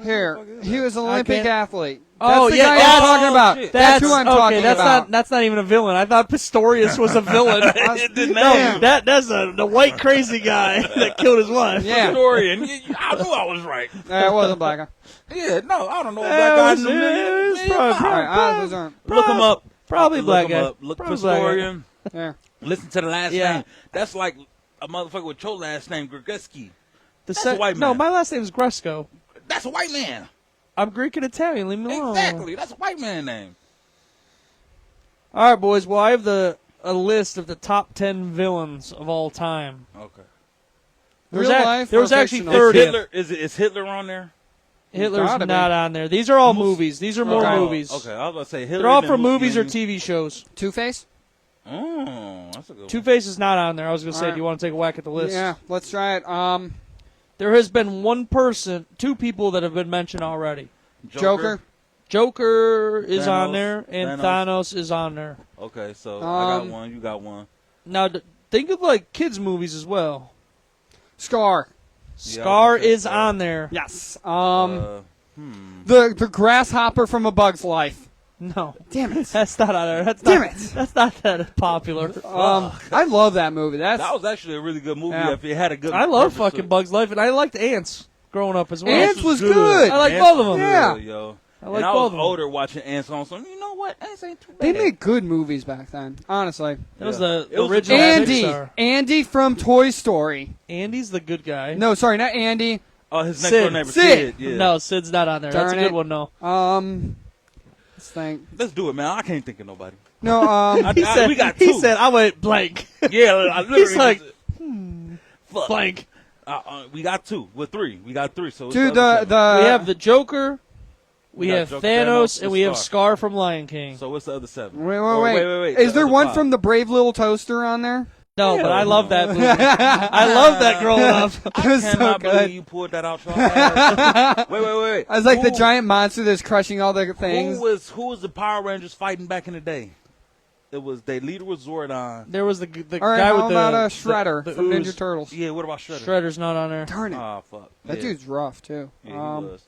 here. He was an Olympic can't- athlete. Oh, That's the yeah, guy that's- I'm talking about. shit. That's who I'm okay, talking that's about. That's not even a villain. I thought Pistorius was a villain. The No, name. that's the white crazy guy that killed his wife. Yeah. Story, and I knew I was right. It wasn't black guy. Yeah, no, I don't know. Yeah, Black guy it in was- the million. it was Yeah, probably- All right, those aren't. Look him up. Probably Look black him guy. up. Look Probably black guy. Pistorian. Yeah. Listen to the last Yeah. name. That's like a motherfucker with your last name, Greguski. The That's a white No, man. my last name is Gresco. That's a white man. I'm Greek and Italian. Leave me alone. Exactly. That's a white man name. All right, boys. Well, I have a list of the top 10 villains of all time. Okay. There was Real ac- life there or was actually fictional? 30. Hitler, is Hitler on there? Hitler's Gotta be. not on there. These are all movies. These are more Okay. movies. Okay, I was about to say Hitler. They're all and then from movies or Mussolini. TV shows. Two-Face? Oh, that's a good one. Two-Face is not on there. I was going to say, All right. do you want to take a whack at the list? Yeah, let's try it. There has been two people that have been mentioned already. Joker. Joker is Thanos. on there, and Thanos is on there. Okay, so I got Um, one. You got one. Now, think of like kids' movies as well. Scar. Yeah, Scar okay, is Scar. on there. Yes. Mm-hmm. The grasshopper from A Bug's Life. No, Damn it. that's not on there. That's Damn not, it. That's not that popular. I love that movie. That's That was actually a really good movie. Yeah. If it had a good. I love purpose fucking to it. Bugs Life, and I liked Ants growing up as well. Ants was good. I like Ants both of was them. Yeah. good, yo. I like and I both was of them. older watching Ants on some. You know what? Ants ain't too bad. They made good movies back then, honestly. That was Yeah. the It was original a- Andy. Pixar. Andy from Toy Story. Andy's the good guy. No, sorry, not Andy. Oh, his next Sid. door neighbor, Sid. Sid. Yeah. No, Sid's not on there. That's a Darn good it. one, though. Let's think. Let's do it, man. I can't think of nobody. No, We got He two. said, I went blank. Yeah, I literally. He's like, fuck. blank. We got two. With three. We got three. So it's dude, other seven. the We have the Joker, We got have Joker, Thanos, and we have Scar. Scar from Lion King. So what's the other 7? Wait. Wait. Is The there other one 5. from the Brave Little Toaster on there? No, but I Hell love no. that movie. I love that growing up. It was so Cannot believe good. you pulled that out your ass. Wait. I was like the Who- giant monster that's crushing all the things. Who was the Power Rangers fighting back in the day? It was their leader was Zordon. There was the All right, guy how with the about Shredder the from ooze. Ninja Turtles? Yeah, what about Shredder? Shredder's not on there. Darn it. Oh fuck. That yeah. dude's rough, too. Yeah, he was.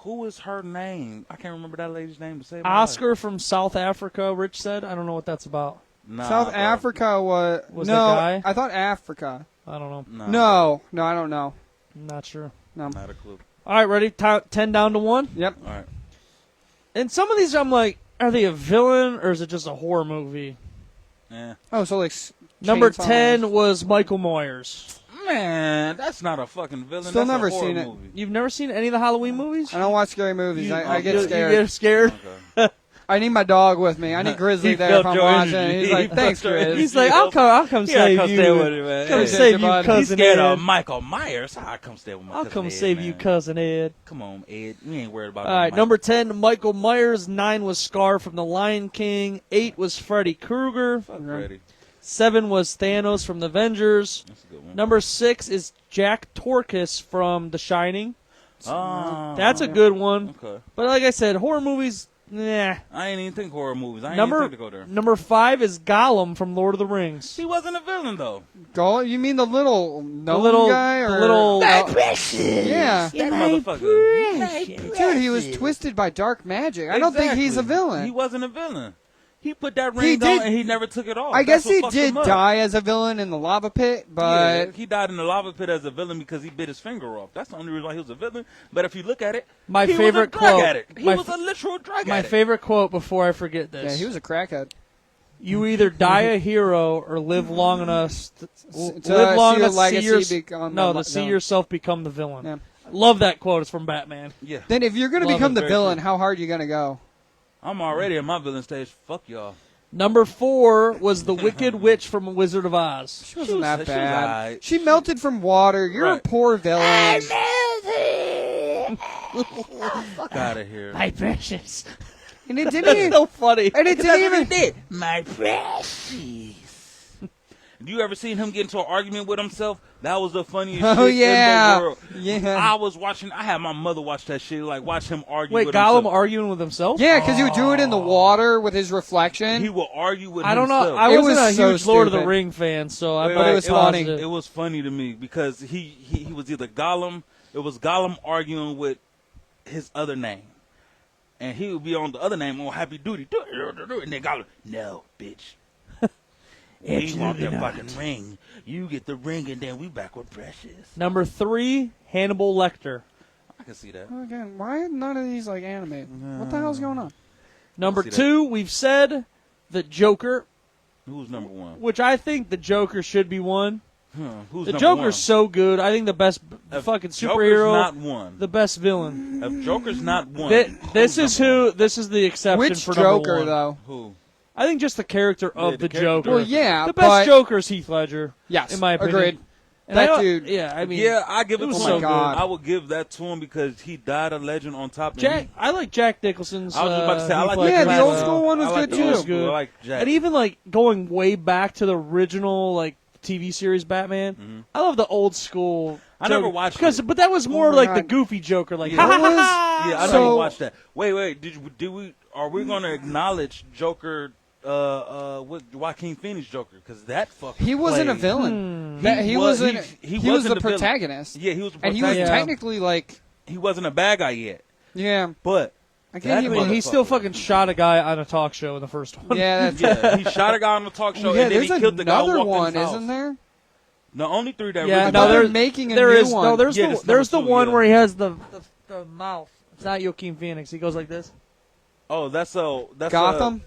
Who is her name? I can't remember that lady's name to say. Oscar from South Africa. Rich said, "I don't know what that's about. Nah, South bro. Africa was Was no. that guy? I thought Africa. I don't know. Nah, No, I don't know. I'm not sure." No. Not a clue. All right, ready? 10 down to 1. Yep. All right. And some of these, I'm like, are they a villain or is it just a horror movie? Yeah. Oh, so like Number Chainsaw 10 Man. was Michael Myers. Man, that's not a fucking villain. Still that's never a horror seen it. movie. You've never seen any of the Halloween movies? I don't watch scary movies. I get You scared. get scared? Okay. I need my dog with me. I need Grizzly He there felt if I'm your watching. energy. He's He like, felt thanks, your Grizz. energy. He's like, I'll come Yeah, save come you. stay with him, man. Come Hey, save you, buddy. He's cousin scared Ed. of Michael Myers. I'll come stay with my I'll cousin come Ed, save man. you, cousin Ed. Come on, Ed. We ain't worried about All right, Mike. number 10, Michael Myers. 9 was Scar from The Lion King. 8 was Freddy Krueger. Fuck Freddy. 7 was Thanos from The Avengers. That's a good one. Number 6 is Jack Torkus from The Shining. Oh, That's a good one. Okay. But like I said, horror movies, nah. I ain't even think horror movies. I ain't Number even think to go there. number 5 is Gollum from Lord of the Rings. He wasn't a villain though. Go. You mean the little gnome little- guy? Or? the little- Yeah. That motherfucker. Dude, he was twisted by dark magic. I don't think he's a Exactly. villain. He wasn't a villain. He put that He ring did- on and he never took it off. I guess That's what he fucked did him up. die as a villain in the lava pit, Yeah, but he died in the lava pit as a villain because he bit his finger off. That's the only reason why he was a villain. But if you look at it, My he favorite was a drug quote- addict. He my was a literal drug My addict. favorite quote before I forget this. yeah, he was a crackhead. You either die a hero or live long enough to To live long see your enough to legacy see, become no, the- to see no. yourself become the villain. Yeah. Love that quote. It's from Batman. Yeah, Then if you're gonna Love become it, the very villain, true. how hard you gonna go? I'm already in my villain stage. Fuck y'all. Number 4 was the Wicked Witch from Wizard of Oz. She wasn't was- that she was bad. alright. She melted from water. You're a Right. poor villain. Fuck out of here. My precious. And it didn't That's even. so funny. And it didn't even. My precious. Do you ever seen him get into an argument with himself? That was the funniest Oh shit yeah, in the world. yeah, I was watching. I had my mother watch that shit. Like watch him argue. Wait, with Gollum himself. arguing with himself? yeah. Because he would do it in the water with his reflection. He will argue with I don't know. himself. I It wasn't was a so huge Lord of the stupid. Ring fan, so I'm Wait, not wait, it was positive. funny. It was funny to me because he was either Gollum. It was Gollum arguing with his other name, and he would be on the other name on Happy Duty. And then Gollum, no, bitch. We want the fucking ring. You get the ring, and then we back with Precious. Number 3, Hannibal Lecter. I can see that. Again, why are none of these like animated? What the hell's going on? Number see that. 2, we've said the Joker, Who's number one? which I think the Joker should be one. Who's The number Joker's one? so good. I think the best If fucking Joker's superhero, not one. the best villain. If Joker's not one, This who's is number who. one? This is the exception Which for number Joker one. though? Who? I think just the character of Yeah, the the character. Joker. Well, yeah, the best but Joker is Heath Ledger. yes, in my opinion. agreed. And I That don't- dude- Yeah, I mean, Yeah, I give it it to was him. so God. I would give that to him because he died a legend on top. And Jack. I like Jack Nicholson's. I was just about to say, I Heath like Ledger Yeah, Jack the old as Nicholson. well. school one was I like good the too. old It was school. good. I like Jack. And even like going way back to the original like TV series Batman. I love the old school. I never watched it. but that was more my like the God. goofy Joker, like Yeah. ha ha What was- ha. Yeah, I So- never watched that. Wait, did we? Are we going to acknowledge Joker? With Joaquin Phoenix Joker? Because that fucking He wasn't a played- villain. He He was- wasn't. he He was wasn't the the villain. protagonist. Yeah, he was. The And he was protagonist. Yeah. technically like, He wasn't a bad guy yet, yeah. but I That can't I even. mean, he still Motherfucker. fucking shot a guy on a talk show in the first one. Yeah, that's yeah, he shot a guy on the talk show yeah. and then he There's killed the guy who another walked in one, his house. isn't there? The only 3 that Yeah, really I no, thought matter- they're there's making a there new is one. no. There's Yeah, the this there's the number two, one yeah. where he has the mouth. It's not Joaquin Phoenix. He goes like this. Oh, that's Gotham.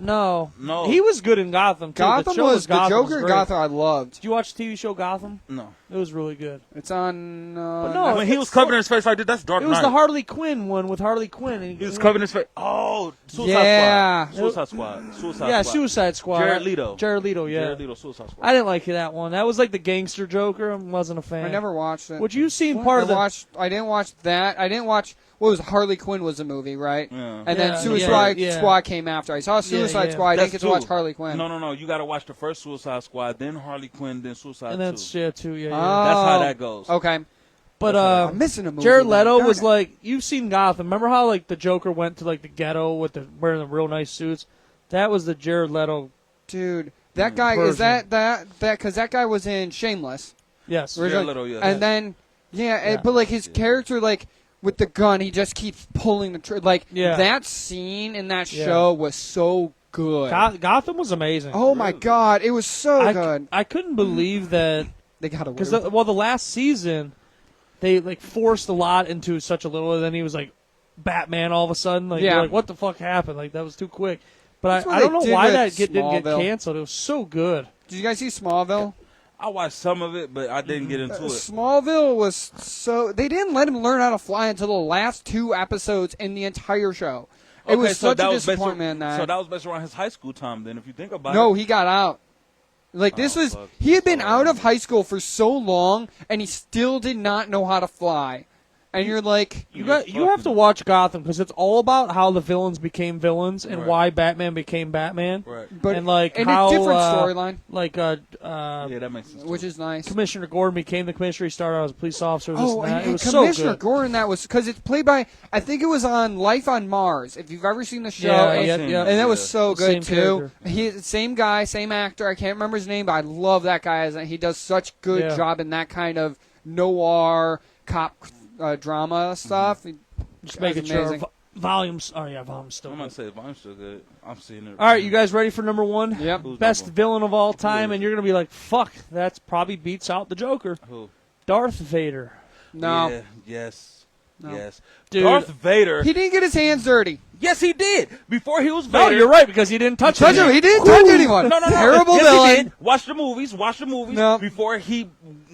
No, No. he was good in Gotham. Too. Gotham show was the Gotham Joker. was in great. Gotham I loved. Did you watch the TV show Gotham? No. It was really good. It's on. But no, When he was covering his face like that, that's Dark It was Knight. the Harley Quinn one with Harley Quinn. And He was covering his face. Oh, Suicide Yeah. Squad. Suicide Squad. Suicide Yeah, Squad. Suicide Squad. Jared Leto. Jared Leto. Yeah. Jared Leto, Suicide Squad. I didn't like that one. That was like the gangster Joker. I wasn't a fan. I never watched it. Would you seen part of the? I didn't watch that. I didn't watch what was it, Harley Quinn was a movie, right? Yeah. And then Yeah, Suicide yeah. Squad came after. I saw Suicide yeah. Squad. I didn't That's get to watch two. Harley Quinn. No. You got to watch the first Suicide Squad, then Harley Quinn, then Suicide And that's 2. yeah, too. Yeah, yeah. That's how that goes. Okay. But I'm missing a movie. Jared then. Leto Darn was it. like, you've seen Gotham. Remember how like the Joker went to like the ghetto with the wearing the real nice suits? That was the Jared Leto. Dude, that guy is Version. that because that guy was in Shameless. Yes. Jared originally. Leto, yeah. And then but like his character, like with the gun, he just keeps pulling the like Yeah. that scene in that Yeah. show was so good. Gotham was amazing. Oh my god, it was so good. I couldn't believe that They got away. because with it. the last season they like forced a lot into such a little, and then he was like Batman all of a sudden. Like, Yeah. you're like, what the fuck happened? Like that was too quick. But That's what I don't they know did why with that didn't get Smallville. canceled. It was so good. Did you guys see Smallville? I watched some of it, but I didn't get into it. Smallville was so they didn't let him learn how to fly until the last 2 episodes in the entire show. It was so such that a was based disappointment. So that was based around his high school time. Then, if you think about No, it, he got out. Like this Oh, was fuck. he had been So out of ironic. high school for so long and he still did not know how to fly. And you're like, You have to watch Gotham because it's all about how the villains became villains and Right. why Batman became Batman. right? but and like in how a different storyline, like Yeah, that makes sense. which is nice. Commissioner Gordon became the commissioner. He started out as a police officer. This Oh, and that. and It was Commissioner so good. Gordon, that was because it's played by I think it was on Life on Mars. If you've ever seen the show, Yeah, and, yeah. and that was Yeah. so The good same too. character. He same guy, same actor. I can't remember his name, but I love that guy. He does such good Yeah. job in that kind of noir cop drama stuff. Just That was making sure amazing. volumes. Oh yeah, volumes still. I'm Good. gonna say if I'm still good. I'm seeing it. All right, you guys ready for number one? Yep. Who's Best number villain of all time, Who is and you're gonna be like, "Fuck, that's probably beats out the Joker." Who? Darth Vader. No, Yeah, yes. No. Yes. Dude. Darth Vader. he didn't get his hands dirty. Yes, he did. Before he was No, Vader. you're right because he didn't touch Touch him. He didn't touch anyone. No. Terrible yes, villain. He did. Watch the movies. Watch the movies. No. Before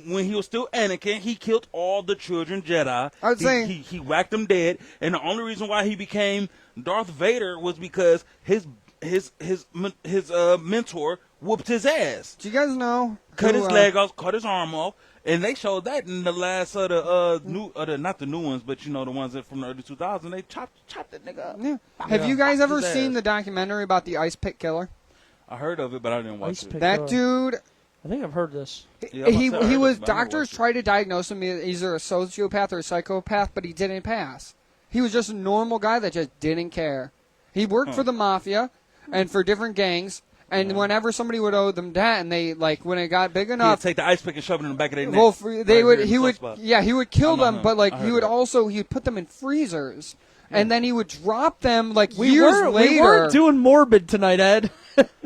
when he was still Anakin, he killed all the children Jedi. I was saying- he whacked them dead, and the only reason why he became Darth Vader was because his mentor whooped his ass, Do you guys know? cut who, his leg off, cut his arm off. And they showed that in the last of the not the new ones, but you know the ones that from the early 2000s. They chopped that nigga up. Yeah. Have you guys Popped ever his seen ass. the documentary about the Ice Pick Killer? I heard of it, but I didn't watch Ice it. Pick- That dude, I think I've heard this. Yeah, I'm he about to say I heard was it, but I never doctors watched it. tried to diagnose him either a sociopath or a psychopath, but he didn't pass. He was just a normal guy that just didn't care. He worked for the mafia and for different gangs, and whenever somebody would owe them debt, and they like when it got big He'd enough, take the ice pick and shove it in the back of their neck. well, Right they would here in he the would spot. he would kill I know them, him. but like I he heard would that. also he'd put them in freezers, and then he would drop them like We years weren't later. doing morbid tonight, Ed.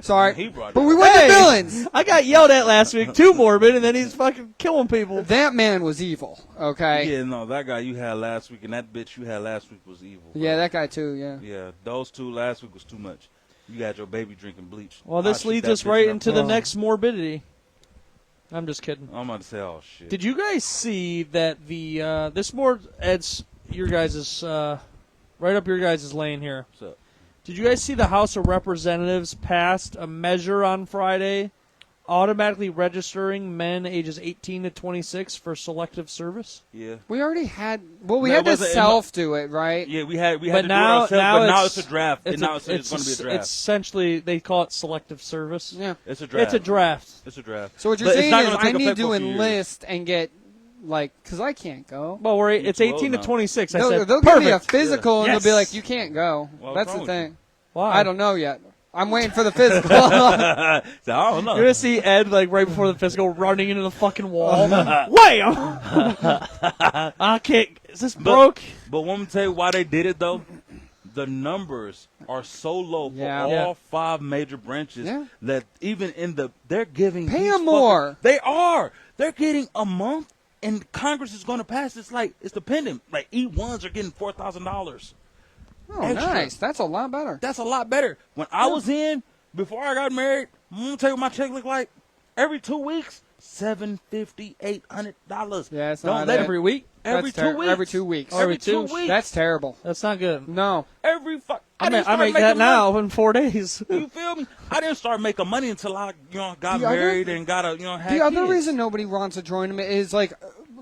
Sorry, He brought it but we up. went Hey! to villains. I got yelled at last week. Too morbid, and then he's fucking killing people. That man was evil. Okay. Yeah, no, that guy you had last week and that bitch you had last week was evil. bro. Yeah, that guy too. Yeah. Yeah, those two last week was too much. You had your baby drinking bleach. Well, I'll this shoot leads that us bitch right in into the the face. next morbidity. I'm just kidding. I'm about to say, oh shit. Did you guys see that the this more Ed's your guys' right up your guys' lane here? What's up? Did you guys see the House of Representatives passed a measure on Friday automatically registering men ages 18 to 26 for selective service? Yeah. We already had. Well, we No, had it to wasn't- self do it, right? Yeah, we had But to do it now- ourselves, now but now it's- it's a draft. And now it's going to be a It's draft. essentially they call it selective service. Yeah. It's a draft. It's a draft. It's a draft. So what you're But it's saying not is gonna I take need effect to for a few years. enlist and get like because I can't go. Well, it's You're too 18 to old now. 26. I They'll said give me a perfect. physical and Yes. they'll be like, you can't go. Well, That's what's the wrong with thing. Why? I don't know yet. I'm waiting for the physical. So, I don't know. You're gonna see Ed like right before the physical running into the fucking wall. Wham! I can't. Is this broke? But want me to tell you why they did it though? The numbers are so low for Yeah. all Yeah. 5 major branches Yeah. that even in they're giving Pay these 'em more. They are. They're getting a month, and Congress is going to pass. It's dependent. Like E1s are getting $4,000. Oh, Extra. nice. That's a lot better. That's a lot better. When I was in before I got married, I'm gonna tell you what my check looked like. Every 2 weeks, $750, $800. Yeah, it's Don't not let it. Every week? every That's 2 weeks. Every 2 weeks. Every Every two? 2 weeks. That's terrible. That's not good. No. every fuck. I make that now in 4 days. You feel me? I didn't start making money until I, got The other- married and got a, had The other kids. reason nobody wants to join them is like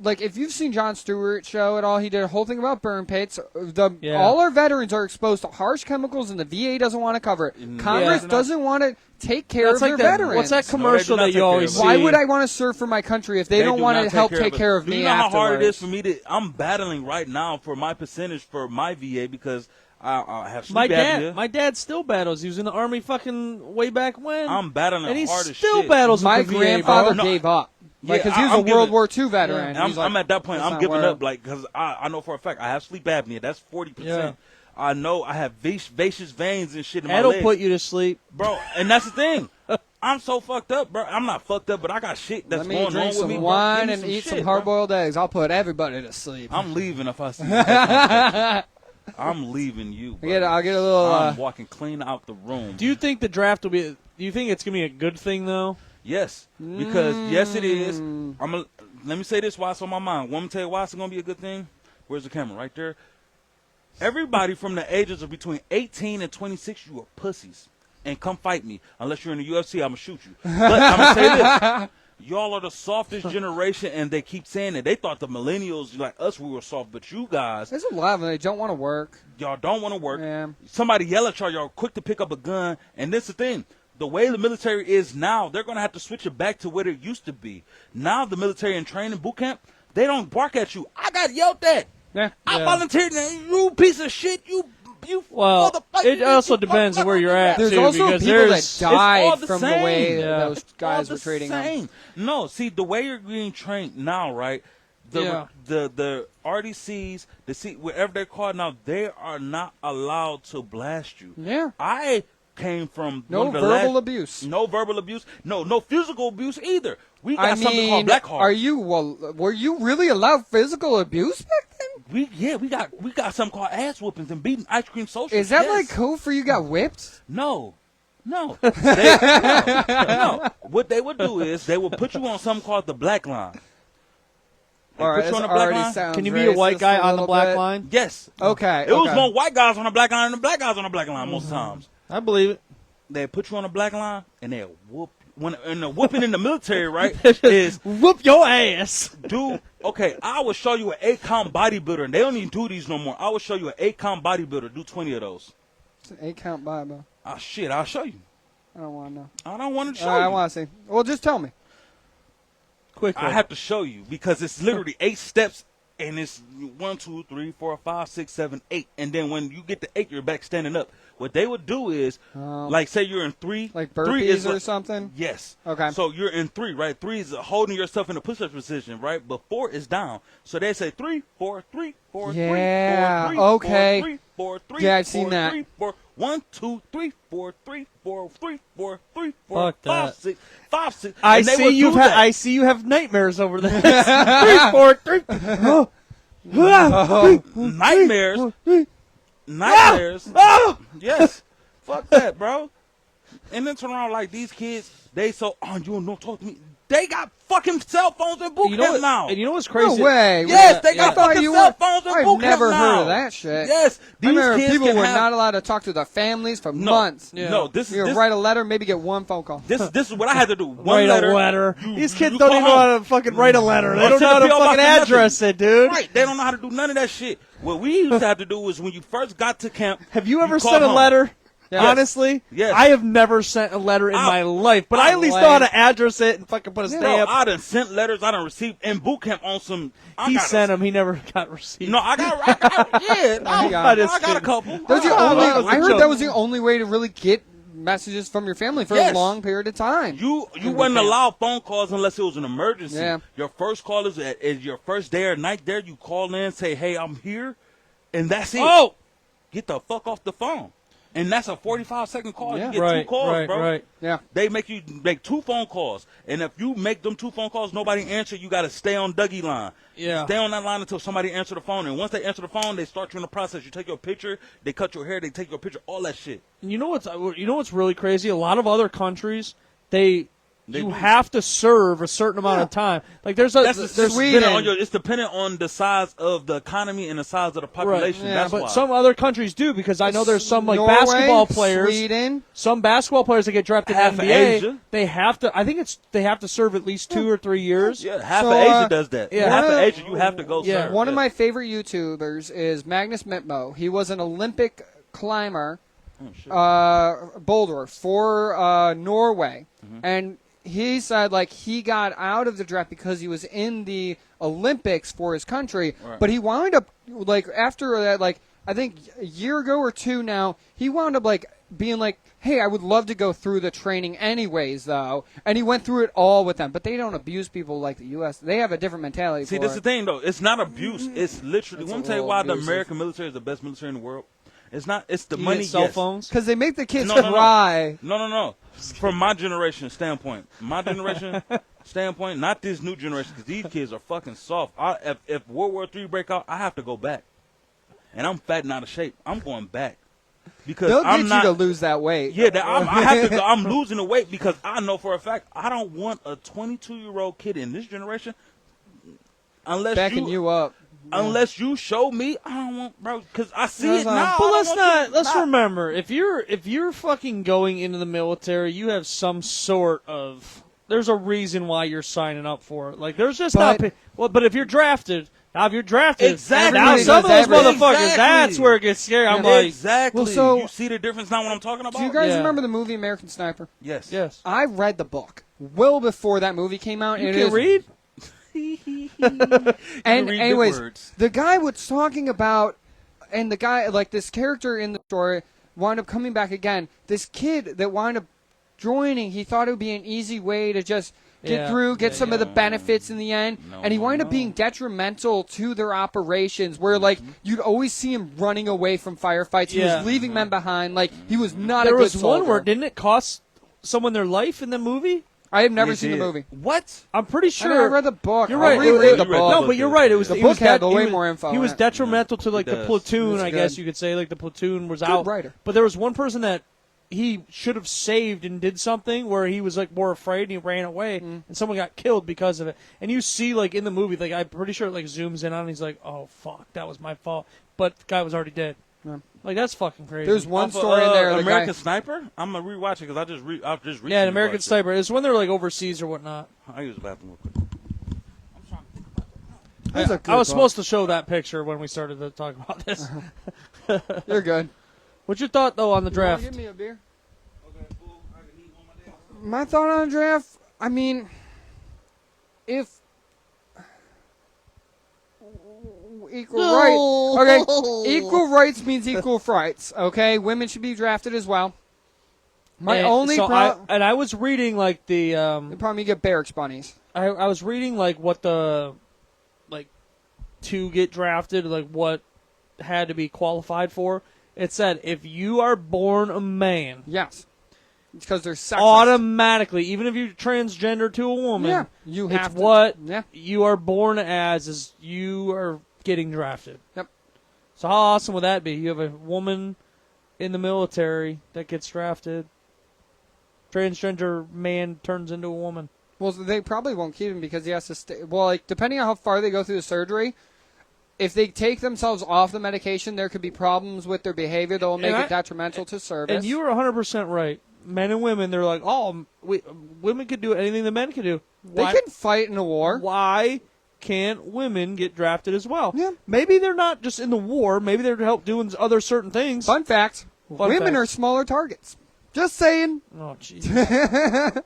like if you've seen Jon Stewart's show at all, he did a whole thing about burn pits. Yeah. All our veterans are exposed to harsh chemicals, and the VA doesn't want to cover it. Congress Yeah. doesn't want to take care That's of like their that. veterans. What's that No, commercial they do not that you take always care see? of Why would I want to serve for my country if they don't do want not to help take us. care of Do me you know how hard it is afterwards? for me to? I'm battling right now for my percentage for my VA because I have sleep My apnea. dad still battles. He was in the Army fucking way back when. I'm battling and he hard as still shit. battles My with the VA, grandfather bro. No, gave up. Yeah, Because he was I'm a World giving- War II veteran. Yeah. And I'm, He's like, I'm at that point. "That's I'm not giving worth up, it." like, because I know for a fact I have sleep apnea. That's 40%. Yeah. I know I have vacious veins and shit in my That'll legs, put you to sleep. bro. And that's the thing. I'm so fucked up, bro. I'm not fucked up, but I got shit that's Let me going on drink with some me. bro. wine Give me and some eat shit, some bro. hard-boiled eggs. I'll put everybody to sleep. I'm leaving if I see you. I'm leaving you. Bro. I'll get a little. I'm walking clean out the room. Do you think the draft will be? Do you think it's gonna be a good thing though? Yes, because yes, it is. Mm. Let me say this while it's on my mind. Want me to tell you why it's going to be a good thing? Where's the camera? Right there. Everybody from the ages of between 18 and 26, you are pussies. And come fight me. Unless you're in the UFC, I'm going to shoot you. But I'm going to say this. Y'all are the softest generation, and they keep saying it. They thought the millennials, like us, we were soft. But you guys, There's a lot of them. They don't want to work. y'all don't want to work. Yeah. Somebody yell at y'all. Y'all quick to pick up a gun. And this is the thing. The way the military is now, they're going to have to switch it back to what it used to be. Now the military and training boot camp, they don't bark at you. I got yelled at. Yeah. I Yeah. volunteered. You piece of shit. You Well, motherfucker. it also You depends on where you're at. There's too, also because people there's- that died all the from same. the way Yeah. those guys all were the treating them. same. No, see the way you're being trained now, right? Yeah. The RDCs, whatever they're called now, they are not allowed to blast you. Yeah. I came from No one of the verbal last- abuse. No verbal abuse. No physical abuse either. We got I something mean, called Black Heart. were you really allowed physical abuse back then? We got something called ass whoopings and beating ice cream social. Is that Yes. like code for you got whipped? No. No. What they would do is they would put you on something called the black line. They All right, put you on this the black already line. sounds Can you be a white racist guy on the little black bit. line? Yes. Okay. It was okay. more white guys on the black line than black guys on the black line most times. I believe it. They put you on the black line and they whoop. And the whooping in the military, right, is Whoop your ass. dude. Okay, I will show you an 8-count bodybuilder, and they don't even do these no more. I will show you an 8-count bodybuilder. Do 20 of those. It's an 8-count Bible. Ah, shit, I'll show you. I don't want to know. I don't want to show I you. want to see. Well, just tell me. Quickly. I have to show you because it's literally 8 steps, and it's 1, 2, 3, 4, 5, 6, 7, 8, and then when you get to 8, you're back standing up. What they would do is, like, say you're in 3, Like 3 burpees is or like- something? Yes. Okay. So you're in 3, right? 3 is holding yourself in a push-up position, right? But 4 is down. So they say 3, 4, 3, 4, 3, 4, Yeah, 3, okay. 4, 3, 4, 3, Yeah, I've 4, seen that. 3, 4, 1, 2, 3, 4, 3, 4, 3, 4, 3, 4, Fuck 5, that. 6, 5, 6. I and they see would you've do had. that. I see you have nightmares over this. 3, 4, 3. Nightmares. Nightmares. Yes. Fuck that, bro. And then turn around like these kids, they so, oh, you don't talk to me. They got fucking cell phones in boot You know camp what? now. And you know what's crazy? No way. Yes, they got I thought fucking you cell were- phones in I've boot camp never now. heard of that shit. Yes, I these remember kids people can were have, not allowed to talk to their families for No. months. Yeah. No, this You is write a letter, maybe get one phone call. this is what I had to do. One Write letter. a letter. You- These kids you don't call even know home. how to fucking write a letter. They Or don't know how send to a PO box fucking or nothing. address it, dude. Right, they don't know how to do none of that shit. What we used to have to do was when you first got to camp. Have you ever call sent a home. letter? Yes. Honestly, Yes. I have never sent a letter in my life, but I at least know how to address it and fucking put a Bro, stamp. I done sent letters. I done received in boot camp on some. He sent them. He never got received. No, I got yeah. I got got a couple. That was the Oh, only, that was a I heard joke. that was the only way to really get messages from your family for Yes. a long period of time. You wasn't allowed phone calls unless it was an emergency. Yeah. Your first call is your first day or night there. You call in, say, "Hey, I'm here," and that's it. Oh, Get the fuck off the phone. And that's a 45-second call. Yeah. You get right, 2 calls, right, bro. right. Yeah. They make you make 2 phone calls, and if you make them 2 phone calls, nobody answer. You got to stay on Dougie line. Yeah. Stay on that line until somebody answer the phone, and once they answer the phone, they start you in the process. You take your picture, they cut your hair, they take your picture, all that shit. You know what's really crazy? A lot of other countries, they you have to serve a certain amount of time. Like there's it's dependent on the size of the economy and the size of the population. Right. Yeah, That's but why. some other countries do, because I know there's some like Norway, basketball players, Sweden. some basketball players that get drafted Half in of the NBA. Asia. They have to. I think they have to serve at least 2 or 3 years. Yeah, half So, of Asia does that. yeah. Half of One of- Asia, you have to go serve. One of my favorite YouTubers is Magnus Mitmo. He was an Olympic climber, boulderer for Norway, and he said like he got out of the draft because he was in the Olympics for his country, Right. but he wound up like after that, like I think a year ago or two now, he wound up like being like, hey, I would love to go through the training anyways, though. And he went through it all with them. But they don't abuse people like the U.S. They have a different mentality See, for that's it. the thing, though. It's not abuse. It's literally. It's Want a to tell you little why the abusive. American military is the best military in the world? It's not. It's the You money. get cell yes. phones. Because they make the kids No. cry. No. From my generation standpoint, not this new generation, because these kids are fucking soft. If World War III break out, I have to go back, and I'm fat and out of shape. I'm going back because They'll I'm get not. you to lose that weight. Yeah, I have to go. I'm losing the weight because I know for a fact I don't want a 22-year-old kid in this generation unless Backing you up. Unless you show me, I don't want, bro, because I see That's it not- now. But let's remember, if you're fucking going into the military, you have some sort of, there's a reason why you're signing up for it. Like there's just But- but if you're drafted, now if you're drafted, Exactly. now some of those Everybody motherfuckers, Exactly. that's where it gets scary. I'm like, exactly. Well, so- you see the difference now? What I'm talking about? Do you guys Yeah. remember the movie American Sniper? Yes. yes, I read the book well before that movie came out. you and can it is- read. And read big anyways, words. the guy was talking about, and the guy, like this character in the story, wound up coming back again. This kid that wound up joining, he thought it would be an easy way to just get Yeah. through, get some of the benefits in the end, No, and he wound up no. being detrimental to their operations. Where like you'd always see him running away from firefights. He Yeah. was leaving men behind. Like he was not There a good was one soldier. where didn't it cost someone their life in the movie? I have never It seen the did. movie. What? I'm pretty I know, I sure. read the book. You're I'll right. reread the You read book. No, but you're right. It was The he book was had that- way he was- more info He in was it. detrimental to like It the does. platoon. It's I guess good. you could say like the platoon was Good out. writer. But there was one person that he should have saved and did something where he was like more afraid and he ran away Mm. and someone got killed because of it. And you see like in the movie, like I'm pretty sure it like zooms in on and he's like, "Oh fuck, that was my fault," but the guy was already dead. Yeah. Like that's fucking crazy. There's one Off of, story in there. The American guy, Sniper. I'm gonna rewatch it because I just recently yeah, an American watched it. Sniper. It's when they're like overseas or whatnot. I use the bathroom real quick. That's a good I was book. supposed to show that picture when we started to talk about this. You're good. What's your thought though on the You wanna draft? Give me a beer. My thought on draft, I mean, if equal right, okay, equal rights means equal rights. Okay, women should be drafted as well. My And only so problem, I was reading like the the problem you get barracks bunnies. I was reading like what the like to get drafted, like what had to be qualified for. It said if you are born a man, Yes, it's because they're sexist. automatically, even if you're transgender to a woman, Yeah, you it's have to. what Yeah, you are born as is you are getting drafted. Yep. So how awesome would that be? You have a woman in the military that gets drafted. Transgender man turns into a woman. well, they probably won't keep him because he has to stay. Well, like depending on how far they go through the surgery. If they take themselves off the medication, there could be problems with their behavior that will make And it detrimental to service. And you are 100% right. Men and women, they're like, oh, women could do anything the men can do. they Why, can fight in a war. why can't women get drafted as well? Yeah. Maybe they're not just in the war. Maybe they're to help doing other certain things. Fun fact: Fun women fact. are smaller targets. Just saying. Oh, jeez.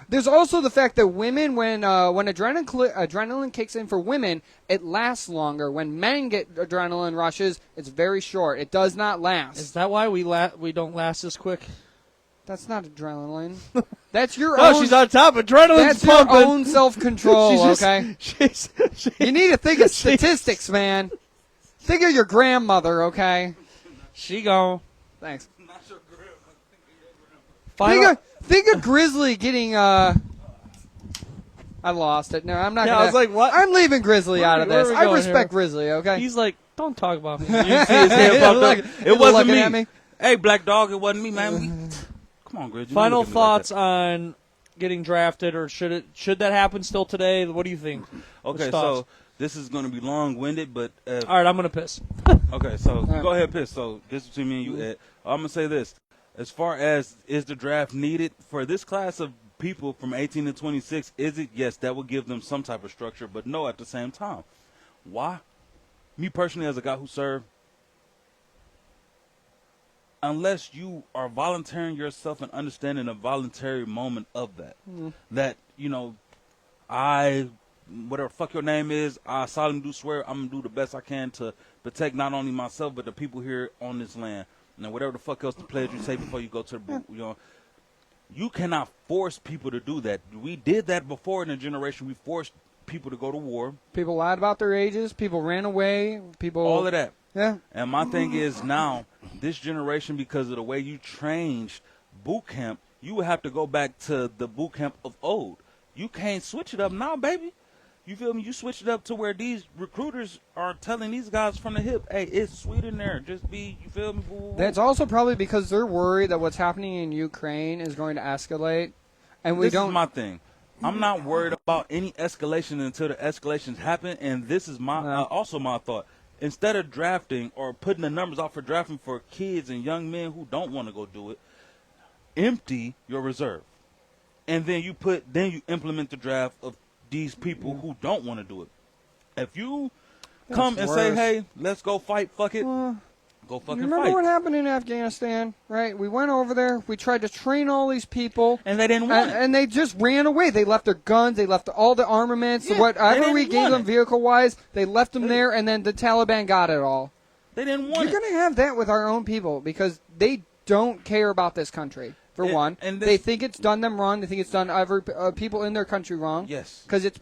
There's also the fact that women, when adrenaline kicks in for women, it lasts longer. When men get adrenaline rushes, it's very short. It does not last. Is that why we don't last this quick? That's not adrenaline. That's your Oh, own. she's on top. Adrenaline's That's your pumping. own self-control. She's just- Okay. she- You need to think of statistics, man. Think of your grandmother. Okay. She gone. Thanks. Final, Think of Grizzly getting. I lost it. No, I'm not. Yeah, gonna, I was like, what? I'm leaving Grizzly Where out are of we- where this. are we I going respect here? Grizzly. Okay. he's like, don't talk about me. You see his head popped up. Look- It wasn't looking at me. me. Hey, Black Dog, it wasn't me, man. Come on, Grizz. You Final don't look at me like thoughts that. on getting drafted, or should that happen still today? What do you think? Okay, What's thoughts? so this is going to be long-winded, but All right, I'm gonna piss. okay, so right. go ahead, piss. So this is between me and you, Ed. I'm gonna say this: as far as is the draft needed for this class of people from 18 to 26, is it? Yes, that will give them some type of structure, but no, at the same time, why? Me personally, as a guy who served, unless you are volunteering yourself and understanding a voluntary moment of that, that, you know, whatever the fuck your name is, I solemnly do swear I'm going to do the best I can to protect not only myself, but the people here on this land. And whatever the fuck else the pledge you say before you go to the boot, you know, you cannot force people to do that. We did that before in a generation. We forced people to go to war, People lied about their ages. People ran away. People. all of that. Yeah. And my thing is now, this generation, because of the way you changed boot camp, you would have to go back to the boot camp of old. You can't switch it up now, baby. You feel me? You switch it up to where these recruiters are telling these guys from the hip, hey, it's sweet in there. Just be, you feel me? That's also probably because they're worried that what's happening in Ukraine is going to escalate, and we This don't. is my thing. I'm not worried about any escalation until the escalations happen, and this is my also my thought. Instead of drafting or putting the numbers out for drafting for kids and young men who don't want to go do it, empty your reserve, and then you implement the draft of these people who don't want to do it. If you come and say, worse. hey, let's go fight, fuck it, go fucking You remember fight. what happened in Afghanistan, right? We went over there. We tried to train all these people. And they didn't want it. And they just ran away. They left their guns. They left all the armaments. Yeah, they Whatever didn't we gave want them it. vehicle-wise, they left them there, and then the Taliban got it all. They didn't want You're it. going to have that with our own people because they don't care about this country, for And- one. and They this- think it's done them wrong. They think it's done other people in their country wrong. Yes. Because it's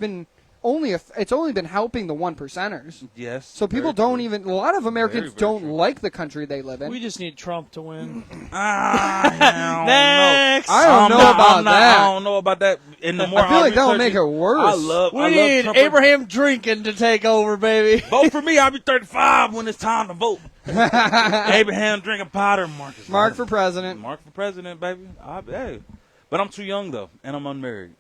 only been helping the 1%ers. Yes. So people very don't true. even, a lot of Americans Very, very don't true. like the country they live in. We just need Trump to win. I Next. I don't know about that. I don't know about that. And the more I feel like that would research make it worse. I love. We I need love Trump. Abraham Drinking to take over, baby. Vote for me. I'll be 35 when it's time to vote. Abraham drinking Potter, Marcus. Mark for president. Mark for president, baby. Hey, but I'm too young though, and I'm unmarried.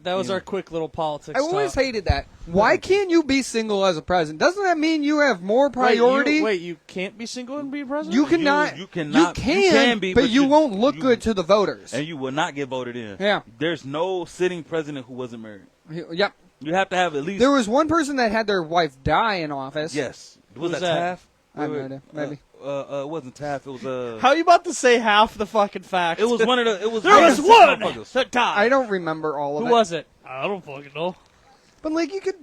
That was our quick little politics I always talk. hated that. Why can't you be single as a president? Doesn't that mean you have more priority? Wait, you can't be single and be president? You cannot. You cannot- You you can be, but but you you- won't look you- good to the voters. And you will not get voted in. Yeah. There's no sitting president who wasn't married. Yep. You have to have at least. There was one person that had their wife die in office. Yes. Was Who's that that? Taft? I have no idea. Maybe. It wasn't Taft. It was How are you about to say half the fucking facts? It was one of the. It was. There was one motherfuckers. that died. I don't remember all of Who it. was it? I don't fucking know. But like you could,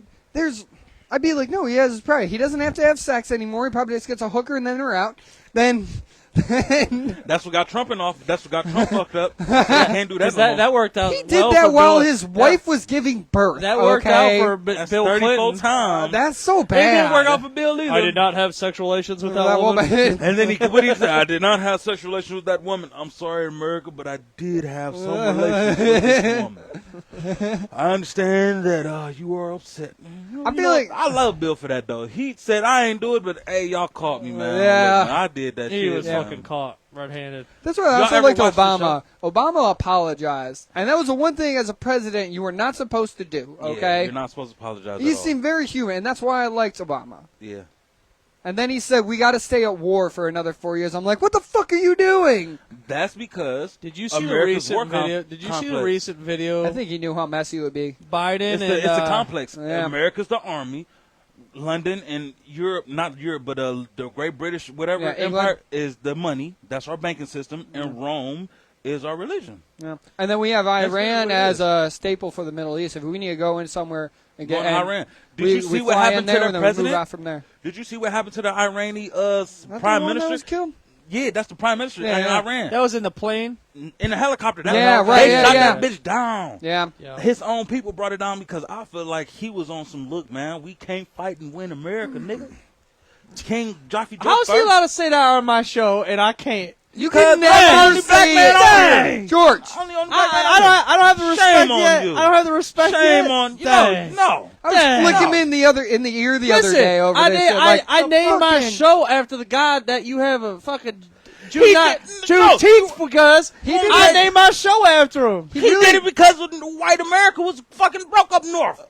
I'd be like, no, he has his pride. He doesn't have to have sex anymore. He probably just gets a hooker and then they're out. Then That's what got Trump in off. That's what got Trump fucked up. He can't do that. 'Cause No more. that worked out. he did well that for while Bill. his wife was giving birth. That worked okay? out for That's Bill 34 Clinton. times. That's so It bad. didn't work out for Bill either. I did not have sexual relations with that That woman. woman. And then what he said, I did not have sexual relations with that woman. I'm sorry, America, but I did have some relations with this woman. I understand that you are upset. I feel like- I love Bill for that though. He said I ain't do it, but hey, y'all caught me, man. Yeah. Look, man, I did that He shit. was man. fucking caught red-handed. That's what I Y'all also ever liked watch the Obama. Obama apologized, and that was the one thing as a president you were not supposed to do. Yeah, Okay, you're not supposed to apologize. he at all. seemed very human, and that's why I liked Obama. Yeah. And then he said, "We got to stay at war for another 4 years." I'm like, "What the fuck are you doing?" That's because Did you see America's the war recent video? Did you see the complex. recent video? I think he knew how messy it would be. Biden It's a and complex. yeah. America's the army. London and Europe, not Europe, but the Great British, whatever Yeah, England. empire is the money. That's our banking system. And Rome is our religion. Yeah. And then we have That's Iran what it as is. a staple for the Middle East. If we need to go in somewhere and get Going to and Iran. Did we, you see we what fly in happened to there the and then we move president? out from there. Did you see what happened to the Iranian That prime the one minister? that was killed? Yeah, that's the prime minister Yeah, in yeah. Iran. that was in the plane. In a helicopter. That Yeah, was, right, They yeah, shot yeah. that bitch down. Yeah. Yeah. His own people brought it down because I feel like he was on some look, man. We can't fight and win America, nigga. King Joffrey How is he allowed to say that on my show and I can't? You Because can I'm never the only black say man on it. here. George. Only on I don't have the respect Shame on yet. you. I don't have the respect Shame yet. on you. Dang. No. I was Dang. flicking him in the ear the other Listen, day over I this did- shit. Like, I the named my fucking- show after the guy that you have a fucking Juneteenth because I named my show after him. He did it because white America was fucking broke up north.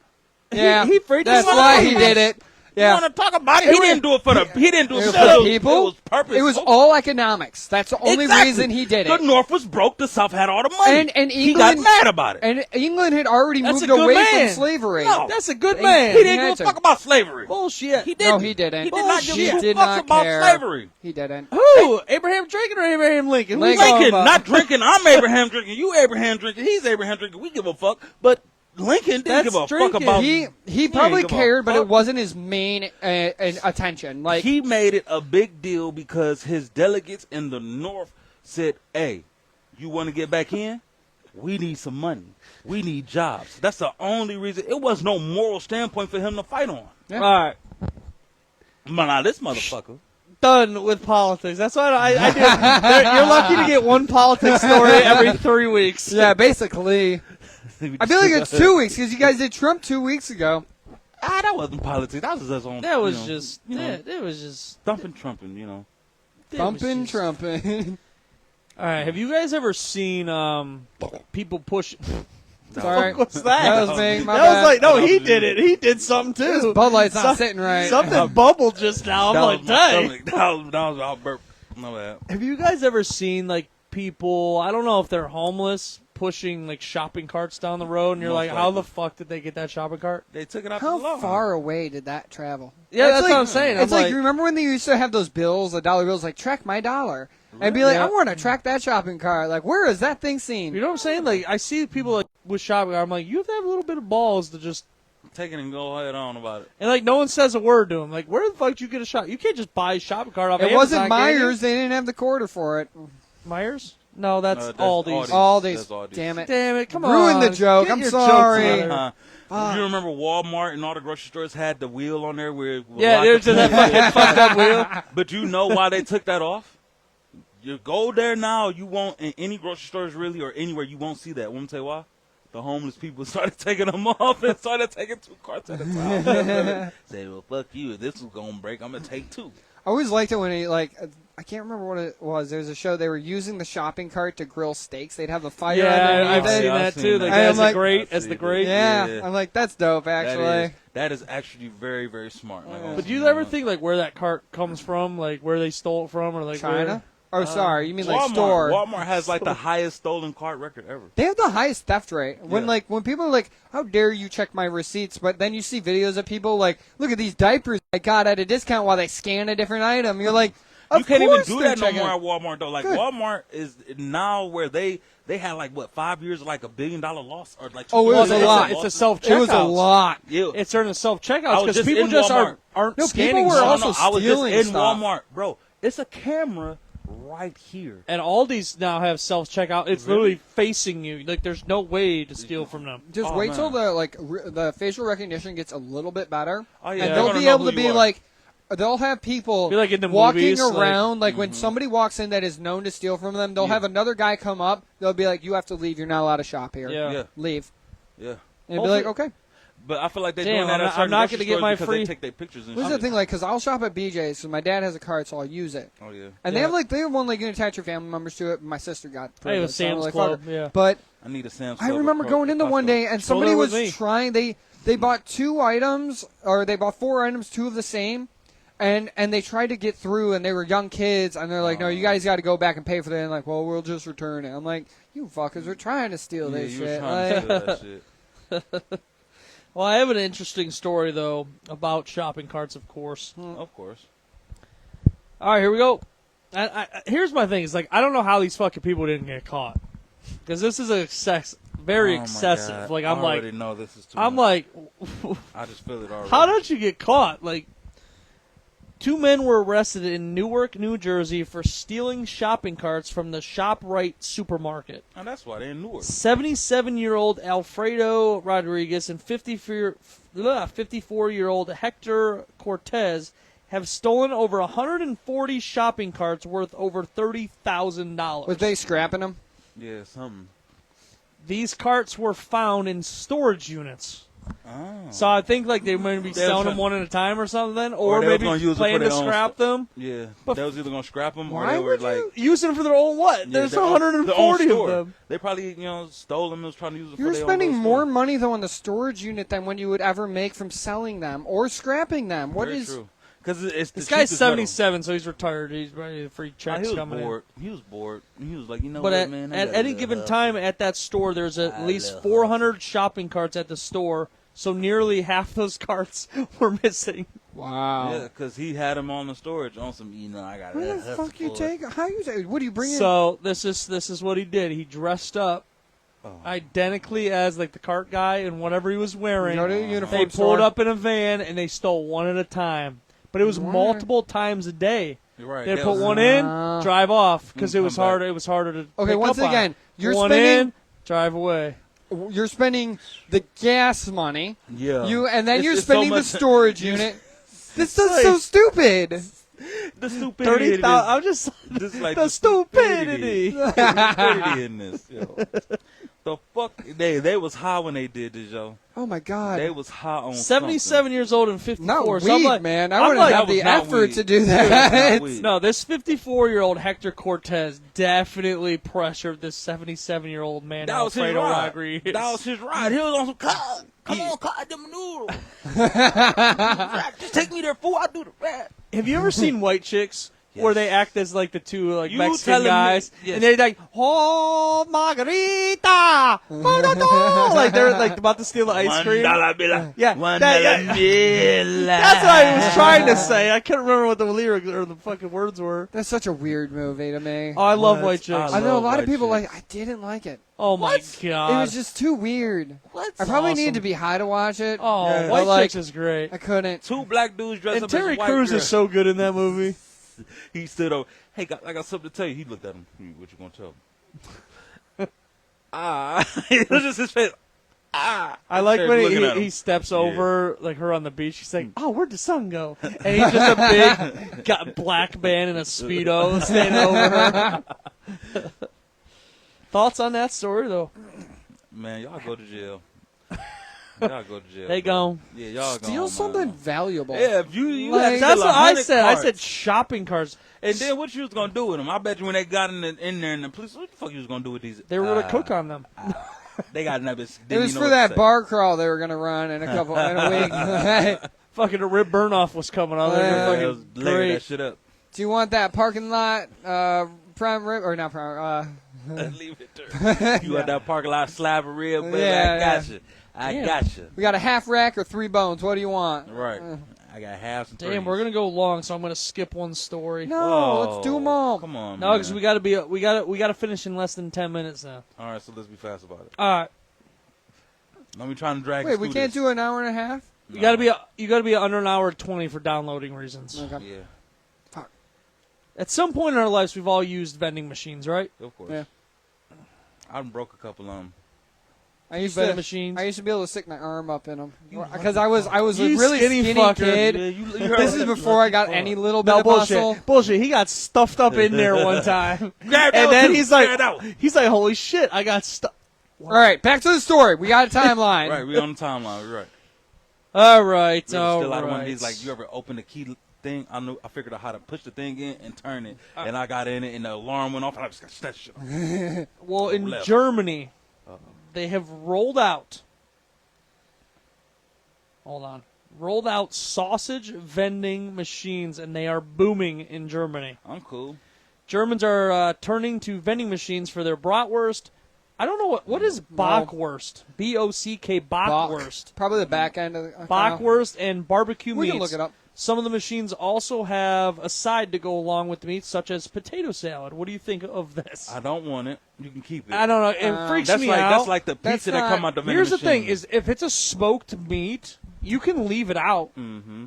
Yeah, he freaked that's us out. why he did it. You Yeah. want to talk about it? He didn't do it for the. He didn't do it It was for for the people. It was purposeful. It was all economics. That's the only Exactly. reason he did The it. North was broke. The South had all the money. And he got England- mad about it. And England had already That's moved a good away man. from slavery. No. That's a good he man. didn't had give to. a fuck about slavery. Bullshit. He didn't. No, he didn't. He did not give He a did fuck not about care. slavery. He didn't. Who? Abraham Lincoln or Abraham Lincoln? Lincoln. Who's Lincoln, talking not about? drinking. I'm Abraham drinking. You Abraham drinking. He's Abraham drinking. We give a fuck. But Lincoln didn't That's give a drinking. fuck about. He probably didn't give a cared, but it fuck. wasn't his main attention. Like He made it a big deal because his delegates in the North said, "Hey, you want to get back in? We need some money. We need jobs." That's the only reason. It was no moral standpoint for him to fight on. Yeah. All right. But now this motherfucker. Done with politics. That's what I do. You're lucky to get one politics story every 3 weeks. yeah, basically. I feel like it's 2 weeks because you guys did Trump 2 weeks ago. That wasn't politics. That was just on. That was you know, just. you know, It was just. thumping, trumping. You know. it was Bumping, just- trumping. All right. Have you guys ever seen people push? Sorry. What's that? That was me. My That was bad. like, no, he did it. He did something too. Bud Light's not Some- sitting right. Something bubbled just now. I'm That like, was my dang. stomach. That was our burp. My bad. Have you guys ever seen like people? I don't know if they're homeless pushing like shopping carts down the road, and you're Most like, how the likely. fuck did they get that shopping cart? They took it out How the law. far away did that travel? Yeah, It's that's like, what I'm saying. It's I'm like, you remember when they used to have those bills, the dollar bills, like track my dollar, and be like, Yeah. I want to track that shopping cart. Like, where is that thing seen? you know what I'm saying? Like, I see people like with shopping cart. I'm like, you have to have a little bit of balls to just. Take it and go ahead on about it. And like, no one says a word to him. Like, where the fuck did you get a shop? You can't just buy a shopping cart off. It Amazon, wasn't can Myers. They didn't have the quarter for it. you? Myers? No, that's That's Aldi's. Aldi's. Aldi's. That's Aldi's. Damn it. Damn it! Come on. Ruined the joke. Get I'm your sorry. jokes together. You remember Walmart and all the grocery stores had the wheel on there where it would Yeah, lock there's the that food? fucking fucked up wheel. But you know why they took that off? You go there now, you won't in any grocery stores really or anywhere you won't see that. Want me to tell you why? The homeless people started taking them off and started taking 2 carts at a time. Say, well, fuck you. If this was gonna break, I'm gonna take 2. I always liked it when he I can't remember what it was. There was a show they were using the shopping cart to grill steaks. They'd have the fire Yeah, underneath I've it. seen I've that seen too. that. Like, And as I'm like- the great, I've as the seen great. it. Yeah, Yeah. I'm like, that's dope. Actually, That is actually very, very smart. Like, But do you ever think like where that cart comes from, like where they stole it from, or like China. Where? Oh, sorry, you mean like Walmart? store? Walmart has like the highest stolen cart record ever. They have the highest theft rate. When Yeah. when people are like, "How dare you check my receipts?" But then you see videos of people like, "Look at these diapers I got at a discount," while they scan a different item. You're like, You can't even course do they're that no checking more it. at Walmart though. Like Good. Walmart is now where they had like what 5 years of like $1 billion loss or like Oh, it was a lot. It's a self checkout. It was a lot. Yeah. It's during the self I checkouts was because just people in just Walmart. aren't No, people scanning. were stuff. also I was just stealing in stuff. Walmart, bro. It's a camera right here. And Aldi's now have self checkout. It's Really? literally facing you. Like there's no way to steal from them. Just Oh, wait man. till the facial recognition gets a little bit better, Oh, yeah, and they're they'll gonna be know able who to you be are. like, they'll have people Be like in the walking movies, like- around. Like when somebody walks in that is known to steal from them, they'll Yeah. have another guy come up. They'll be like, "You have to leave. You're not allowed to shop here. Yeah. Yeah. Leave." Yeah. And be like, "Okay." But I feel like they're Damn, doing that I'm at not- certain I'm not grocery gonna get stores my because free- they take their pictures and What's shit. the thing like? Because I'll shop at BJ's, so my dad has a cart, so I'll use it. Oh yeah. And they have one like you can attach your family members to it. My sister got. I have a privilege, so I'm Sam's like, Club. fuck it. Yeah. But I need a Sam's I Club remember or going into one Costco. day and somebody there was with me. trying. They bought 2 items, or they bought 4 items, 2 of the same, and they tried to get through, and they were young kids, and they're like, "No, you guys got to go back and pay for that." And like, "Well, we'll just return it." I'm like, "You fuckers are trying to steal Yeah, this you were shit." trying to Like, steal that shit. Well, I have an interesting story though about shopping carts, of course. Of course. All right, here we go. Here's my thing: is like I don't know how these fucking people didn't get caught because this is very Oh, my excessive. God. Like I I'm like already know this is too I'm much. like, I just feel it already. how don't you get caught? Like, 2 men were arrested in Newark, New Jersey for stealing shopping carts from the ShopRite supermarket. And that's why they in Newark. 77-year-old Alfredo Rodriguez and 54-year-old Hector Cortez have stolen over 140 shopping carts worth over $30,000. was they scrapping them? Yeah, something. These carts were found in storage units Oh. So I think like they might be They was selling them trying- one at a time or something, or they was maybe gonna use it for planning to their own scrap stuff. them. Yeah, But they was either gonna scrap them or Why they were would like you- Using them for their own what? yeah, There's their own 140 of store. them. They probably stole them and was trying to use them. You're for their spending own more store. money though on the storage unit than what you would ever make from selling them or scrapping them. What Very is? true. Because it's the This guy's cheapest metal. 77, so he's retired. He's ready for Nah, checks he was coming bored. He was bored. He was like, in. But what, at, man? I at gotta any live given up. time at that store, there's at I least love 400 shopping carts at the store. So nearly half those carts were missing. Wow. Yeah, because he had them on the storage on some. I got Where the fuck you take? How you take? What do you bring in? So this is what he did. He dressed up Oh. identically as like the cart guy and whatever he was wearing. Go to a They uniform pulled store. up in a van and they stole one at a time. But it was One. multiple times a day. You're right. They that put was- one in, Ah. drive off because it Come was back. harder. It was harder to. Okay, pick once up on. again, you're one spending in, drive away. you're spending the gas money. Yeah. And then It's- you're it's so spending the much- storage unit. This is like- so stupid. The stupidity. 30,000. I'm just This is like the stupidity. The stupidity in this, yo. The fuck? They was high when they did this, yo. Oh my god. They was high on 77 years old and 54. Not so I'm weed, like, man. I I'm wouldn't like- have That the was not effort weed. to do Not that. weed. No, this 54-year-old Hector Cortez definitely pressured this 77-year-old man, That was his Alfredo ride. Rodriguez. That was his ride. He was on some cut. Come on, cut them noodles. Just take me there, fool. I'll do the rap. Have you ever seen White Chicks? Where Yes. they act as like the two like You Mexican telling me- guys, yes. and they're like, "Oh, margarita, margarita," like they're like about to steal the ice cream. $1 bill. Yeah, $1 that- bill. That's what I was trying to say. I can't remember what the lyrics or the fucking words were. That's such a weird movie to me. Oh, I love What? White Chicks. I know a love lot of White people Chicks. like. I didn't like it. Oh my What? god, It was just too weird. What? I probably awesome. needed to be high to watch it. oh, Yeah. White But, like, Chicks is great. I couldn't. Two black dudes dressed And up Terry as white Crews girls. is so good in that movie. He stood over. Hey, I got something to tell you. He looked at him. What you gonna tell him? It was just his face. Ah. I like Terry's when looking at him. he steps over like her on the beach. She's like, "Oh, where'd the sun go?" And he's just a big got black man in a speedo standing over her. Thoughts on that story though? Man, y'all go to jail. Y'all go to jail. They bro. go. Yeah, y'all go. Steal something valuable. Yeah, if you Like- had to That's steal what I 100 said. I carts. said shopping carts. And then what you was gonna do with them? I bet you when they got in there and the police, what the fuck you was gonna do with these? They were gonna cook on them. They got numbers. It was for that bar crawl they were gonna run in a week. Fucking a rib burnoff was coming on. Yeah. They're Yeah, fucking was layering great. that shit up. Do you want that parking lot prime rib or not prime? Leave it there. You want that parking lot slab of rib, baby? Yeah, I got you. I Damn. got you. We got a half rack or 3 bones. What do you want? Right. I got halves and Damn, threes. we're gonna go long, so I'm gonna skip one story. No, Whoa. let's do them all. Come on, No, man. because we gotta finish in less than 10 minutes now. All right, so let's be fast about it. All right, Let me try and drag. Wait, us we through can't this. do an hour and a half? you gotta be under an hour 20 for downloading reasons. Okay. Yeah, At some point in our lives, we've all used vending machines, right? of course. Yeah. I broke a couple of them. I used Vending to machines. I used to be able to stick my arm up in them because I was a You really skinny skinny fucker. kid. Yeah, you heard This is that. before I got any little bit No of bullshit. muscle. Bullshit. He got stuffed up in there one time, Grab that and one, then too. he's Grab that like, one. "Holy shit! I got stuck." All right, back to the story. We got a timeline. Right, we on the timeline. We're right. All right, We still all out of one of right. these. Like, you ever open the key thing? I figured out how to push the thing in and turn it, and I got in it, and the alarm went off, and I just got that shit off. Well, in Left. Germany, they have rolled out. Hold on. Rolled out sausage vending machines, and they are booming in Germany. I'm cool. Germans are turning to vending machines for their bratwurst. I don't know what is Bockwurst. B-O-C-K, Bockwurst. Probably the back end of the Bockwurst and barbecue We meats. can look it up. Some of the machines also have a side to go along with the meat, such as potato salad. What do you think of this? I don't want it. You can keep it. I don't know. It freaks That's me like out. that's like the That's pizza that not- come out the vending Here's the machine. thing: is if it's a smoked meat, you can leave it out. Mm-hmm.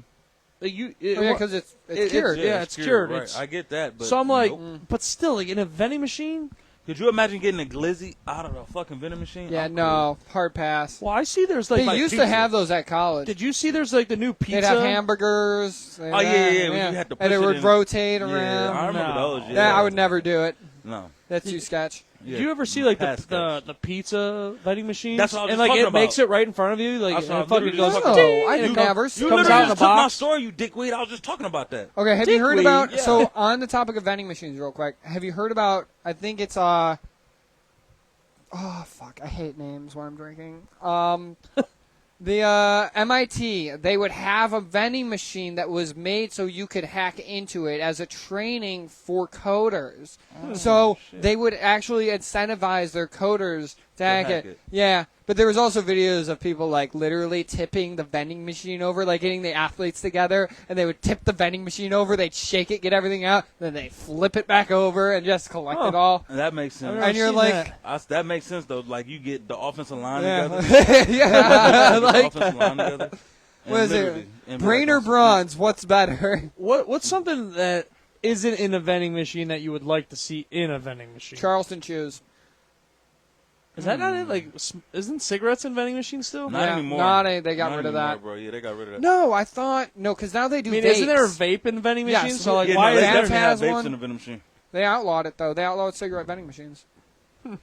Oh, yeah, because it's cured. yeah, it's cured. Right. It's- I get that, but so I'm like, nope. but still, like in a vending machine. Could you imagine getting a glizzy out of a fucking vending machine? Yeah, I'm no, hard pass. Well, I see there's like. They used to pizza. have those at college. Did you see there's like the new pizza? They'd have hamburgers. Oh, yeah, when you had to and push it it would in. rotate cool. around. Yeah, I remember No. those. Yeah, That I would never do it. No. That's too sketch. Yeah. Do you ever see like Past the pizza vending machines? That's what I was and just like it talking makes about. it right in front of you. Like That's what and I it fucking literally goes. just No, talking about. I and it never. You comes literally out in just the took my box. story, you dickweed. I was just talking about that. Okay, have you heard Dickweed, about? yeah. So on the topic of vending machines, real quick, have you heard about? I think it's Oh fuck! I hate names when I'm drinking. The MIT, they would have a vending machine that was made so you could hack into it as a training for coders. So they would actually incentivize their coders to hack hack it. it. Yeah, but there was also videos of people like literally tipping the vending machine over, like getting the athletes together, and they would tip the vending machine over, they'd shake it, get everything out, then they flip it back over and just collect it all. And that makes sense. I've never And you're seen like, that. That makes sense though. Like you get the offensive line yeah, together. yeah, The like offensive line together. and what is literally- it? and be Brain like, or bronze? What's better? What's something that isn't in a vending machine that you would like to see in a vending machine? Charleston chews. Is that not it? Like, isn't cigarettes in vending machines still? Not Yeah, anymore. they got Not rid of anymore, that. bro. Yeah, they got rid of that. No, I thought because now they do. I mean, vapes. isn't there a vape in vending Yes. machines? So like, Yeah, why no, is they there? definitely have has vapes one? in the vending machine. They outlawed it though. They outlawed cigarette vending machines.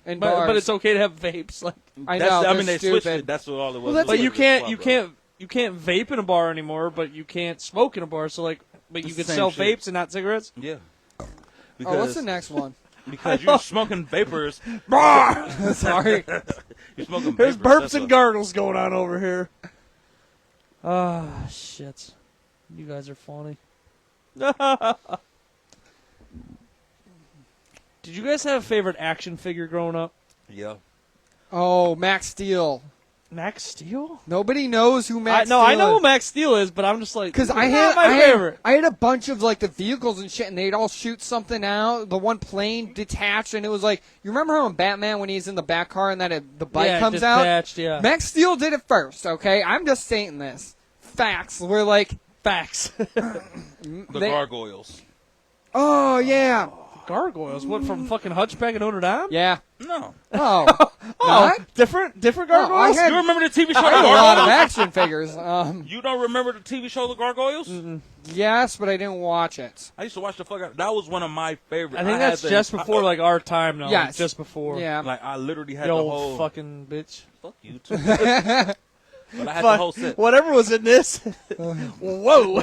In But bars. it's okay to have vapes. Like, I That's- know. I they're mean, they switched stupid. it. That's what all it was. Well, that's- but you It was can't swap, you bro. can't you can't vape in a bar anymore. But you can't smoke in a bar. So like, but you It's can the same sell shit. vapes and not cigarettes. Yeah. Oh, Because, what's the next one? Because you're smoking vapors. Sorry. You're smoking There's vapors. burps that's and what- gargles going on over here. Ah, shit. You guys are funny. Did you guys have a favorite action figure growing up? Yeah. Oh, Max Steel. Max Steel? Nobody knows who Max Steel I know who is. Max Steel is, but I'm just like, Because I he's had, not my I, had, favorite. I had a bunch of like the vehicles and shit, and they'd all shoot something out. The one plane detached, and it was like, you remember how in Batman when he's in the back car and then the bike Yeah, comes out? detached, yeah. Max Steel did it first, okay? I'm just stating this. Facts. We're like, Facts. The they- gargoyles. oh, yeah. Gargoyles? What, from fucking Hunchback of Notre Dame? Yeah. No. Oh. Not? Different No, I gargoyles? had- You remember the TV show I The had a lot of Gargoyles? action figures. You don't remember the TV show The Gargoyles? Yes, but I didn't watch it. I used to watch the fuck out. That was one of my favorites. I think had that's the- just before like our time, though. Yes. Like, just before. Yeah. Like I literally had You the old whole. fucking bitch. Fuck you too. But I had the whole set. Whatever was in this. Whoa.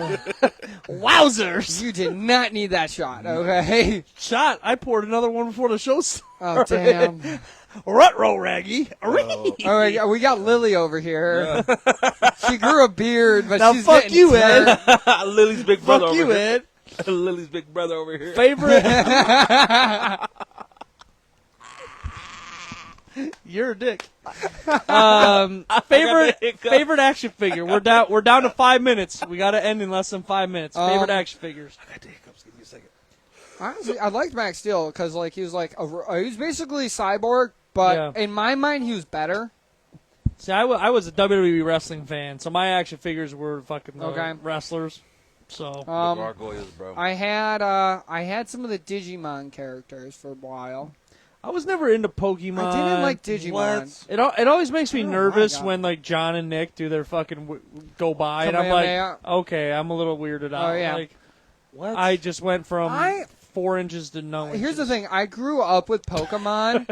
Wowzers. You did not need that shot, okay? Shot. I poured another one before the show started. Oh, damn. Rut-roll, Raggy. All right, we got Lily over here. She grew a beard, but Now she's fuck getting you, Ed. turned. Lily's big brother Fuck over you, here. Ed. Lily's big brother over here. Favorite. You're a dick. Favorite hiccup. favorite action figure. We're down to 5 minutes. We got to end in less than 5 minutes. Favorite action figures. I got the hiccups. Give me a second. Honestly, I liked Max Steel because like he was basically Cyborg, but Yeah. in my mind he was better. See, I was a WWE wrestling fan, so my action figures were fucking Okay. wrestlers. So The Um, gargoyles, bro. I had some of the Digimon characters for a while. I was never into Pokemon. I didn't like Digimon. It always makes me Oh, nervous my God. when like John and Nick do their fucking go by, and I'm Kamehameha. like, okay, I'm a little weirded out. Oh, yeah. Like, What? I just went from I- 4 inches to no inches. Here's the thing: I grew up with Pokemon.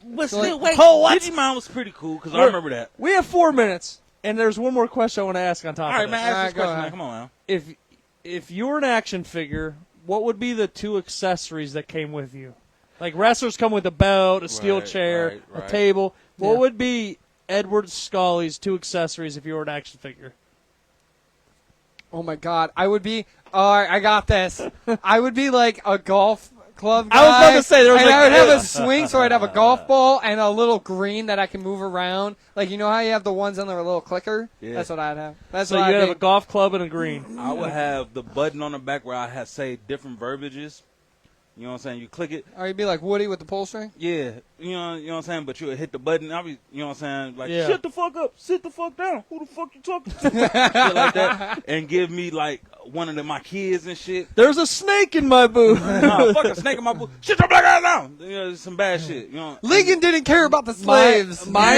But So, still, like- wait. Oh, what? Digimon was pretty cool because I We're- remember that. We have 4 minutes, and there's one more question I want to ask on top All right, of man. this. Ask this go question, ahead. man. Come on, man. If you were an action figure, what would be the 2 accessories that came with you? Like wrestlers come with a belt, a steel Right, chair, right. a table. What Yeah. would be Edward Scully's 2 accessories if you were an action figure? Oh my God, I would be. All right, I got this. I would be like a golf club guy. I was about to say, there was and like- I would have a swing, so I'd have a golf ball and a little green that I can move around. Like you know how you have the ones on the little clicker? Yeah. That's what I'd have. That's So what you I'd have be. a golf club and a green. I would have the button on the back where I had say different verbiages. You know what I'm saying? You click it. Or you'd be like Woody with the pull string. Yeah, you know what I'm saying. But you would hit the button. I'll be, you know what I'm saying, like Yeah. shut the fuck up, sit the fuck down. Who the fuck you talking to? Shit like that, and give me like one of my kids and shit. There's a snake in my booth. Nah, fuck a snake in my boot. Shut your black ass down. You know, some bad shit. You know. Ligon didn't care about the slaves. my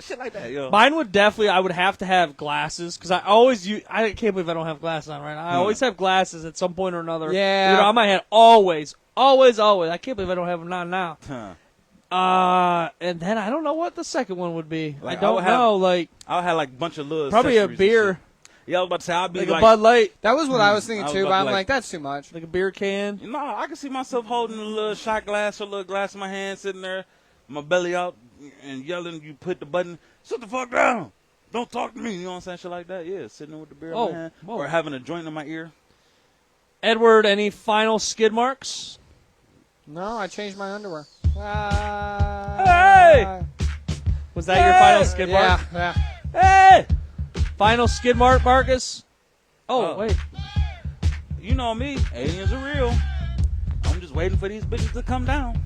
Shit like that, yo. Mine would definitely, I would have to have glasses because I always use, I can't believe I don't have glasses on right now. I always have glasses at some point or another. Yeah. You know, on my head. Always. I can't believe I don't have them on now. And then I don't know what the second one would be. Like, I don't know. Like, I'll have like a bunch of little probably a accessories and beer. shit. Yeah, I was about to say, I'll be Like like a Bud Light. That was what I was thinking I was too, about but to I'm like- like, that's too much. Like a beer can. No, I can see myself holding a little shot glass or a little glass in my hand, sitting there, my belly out, and yelling. You put the button, sit the fuck down. Don't talk to me. You know what I'm saying? Shit like that. Yeah, sitting there with the beer in my hand, whoa. or having a joint in my ear. Edward, any final skid marks? No, I changed my underwear. Hey! Was that your final skid mark? Yeah. Hey! Final skid mark, Marcus? Oh, Oh. wait. You know me. Aliens are real. I'm just waiting for these bitches to come down.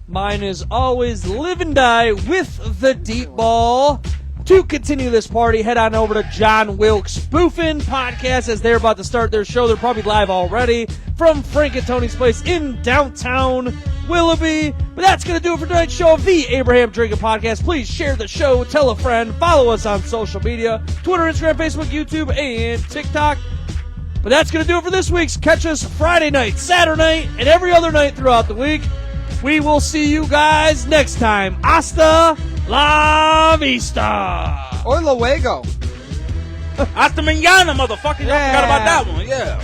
Mine is always live and die with the deep ball. To continue this party, head on over to John Wilkes Spoofin Podcast as they're about to start their show. They're probably live already from Frank and Tony's place in downtown Willoughby. But that's going to do it for tonight's show of the Abraham Drinking Podcast. Please share the show, tell a friend, follow us on social media, Twitter, Instagram, Facebook, YouTube, and TikTok. But that's going to do it for this week's. Catch us Friday night, Saturday night, and every other night throughout the week. We will see you guys next time. Hasta la vista. Or Luego. Hasta mañana, motherfucker. Y'all Yeah. forgot about that one. Yeah.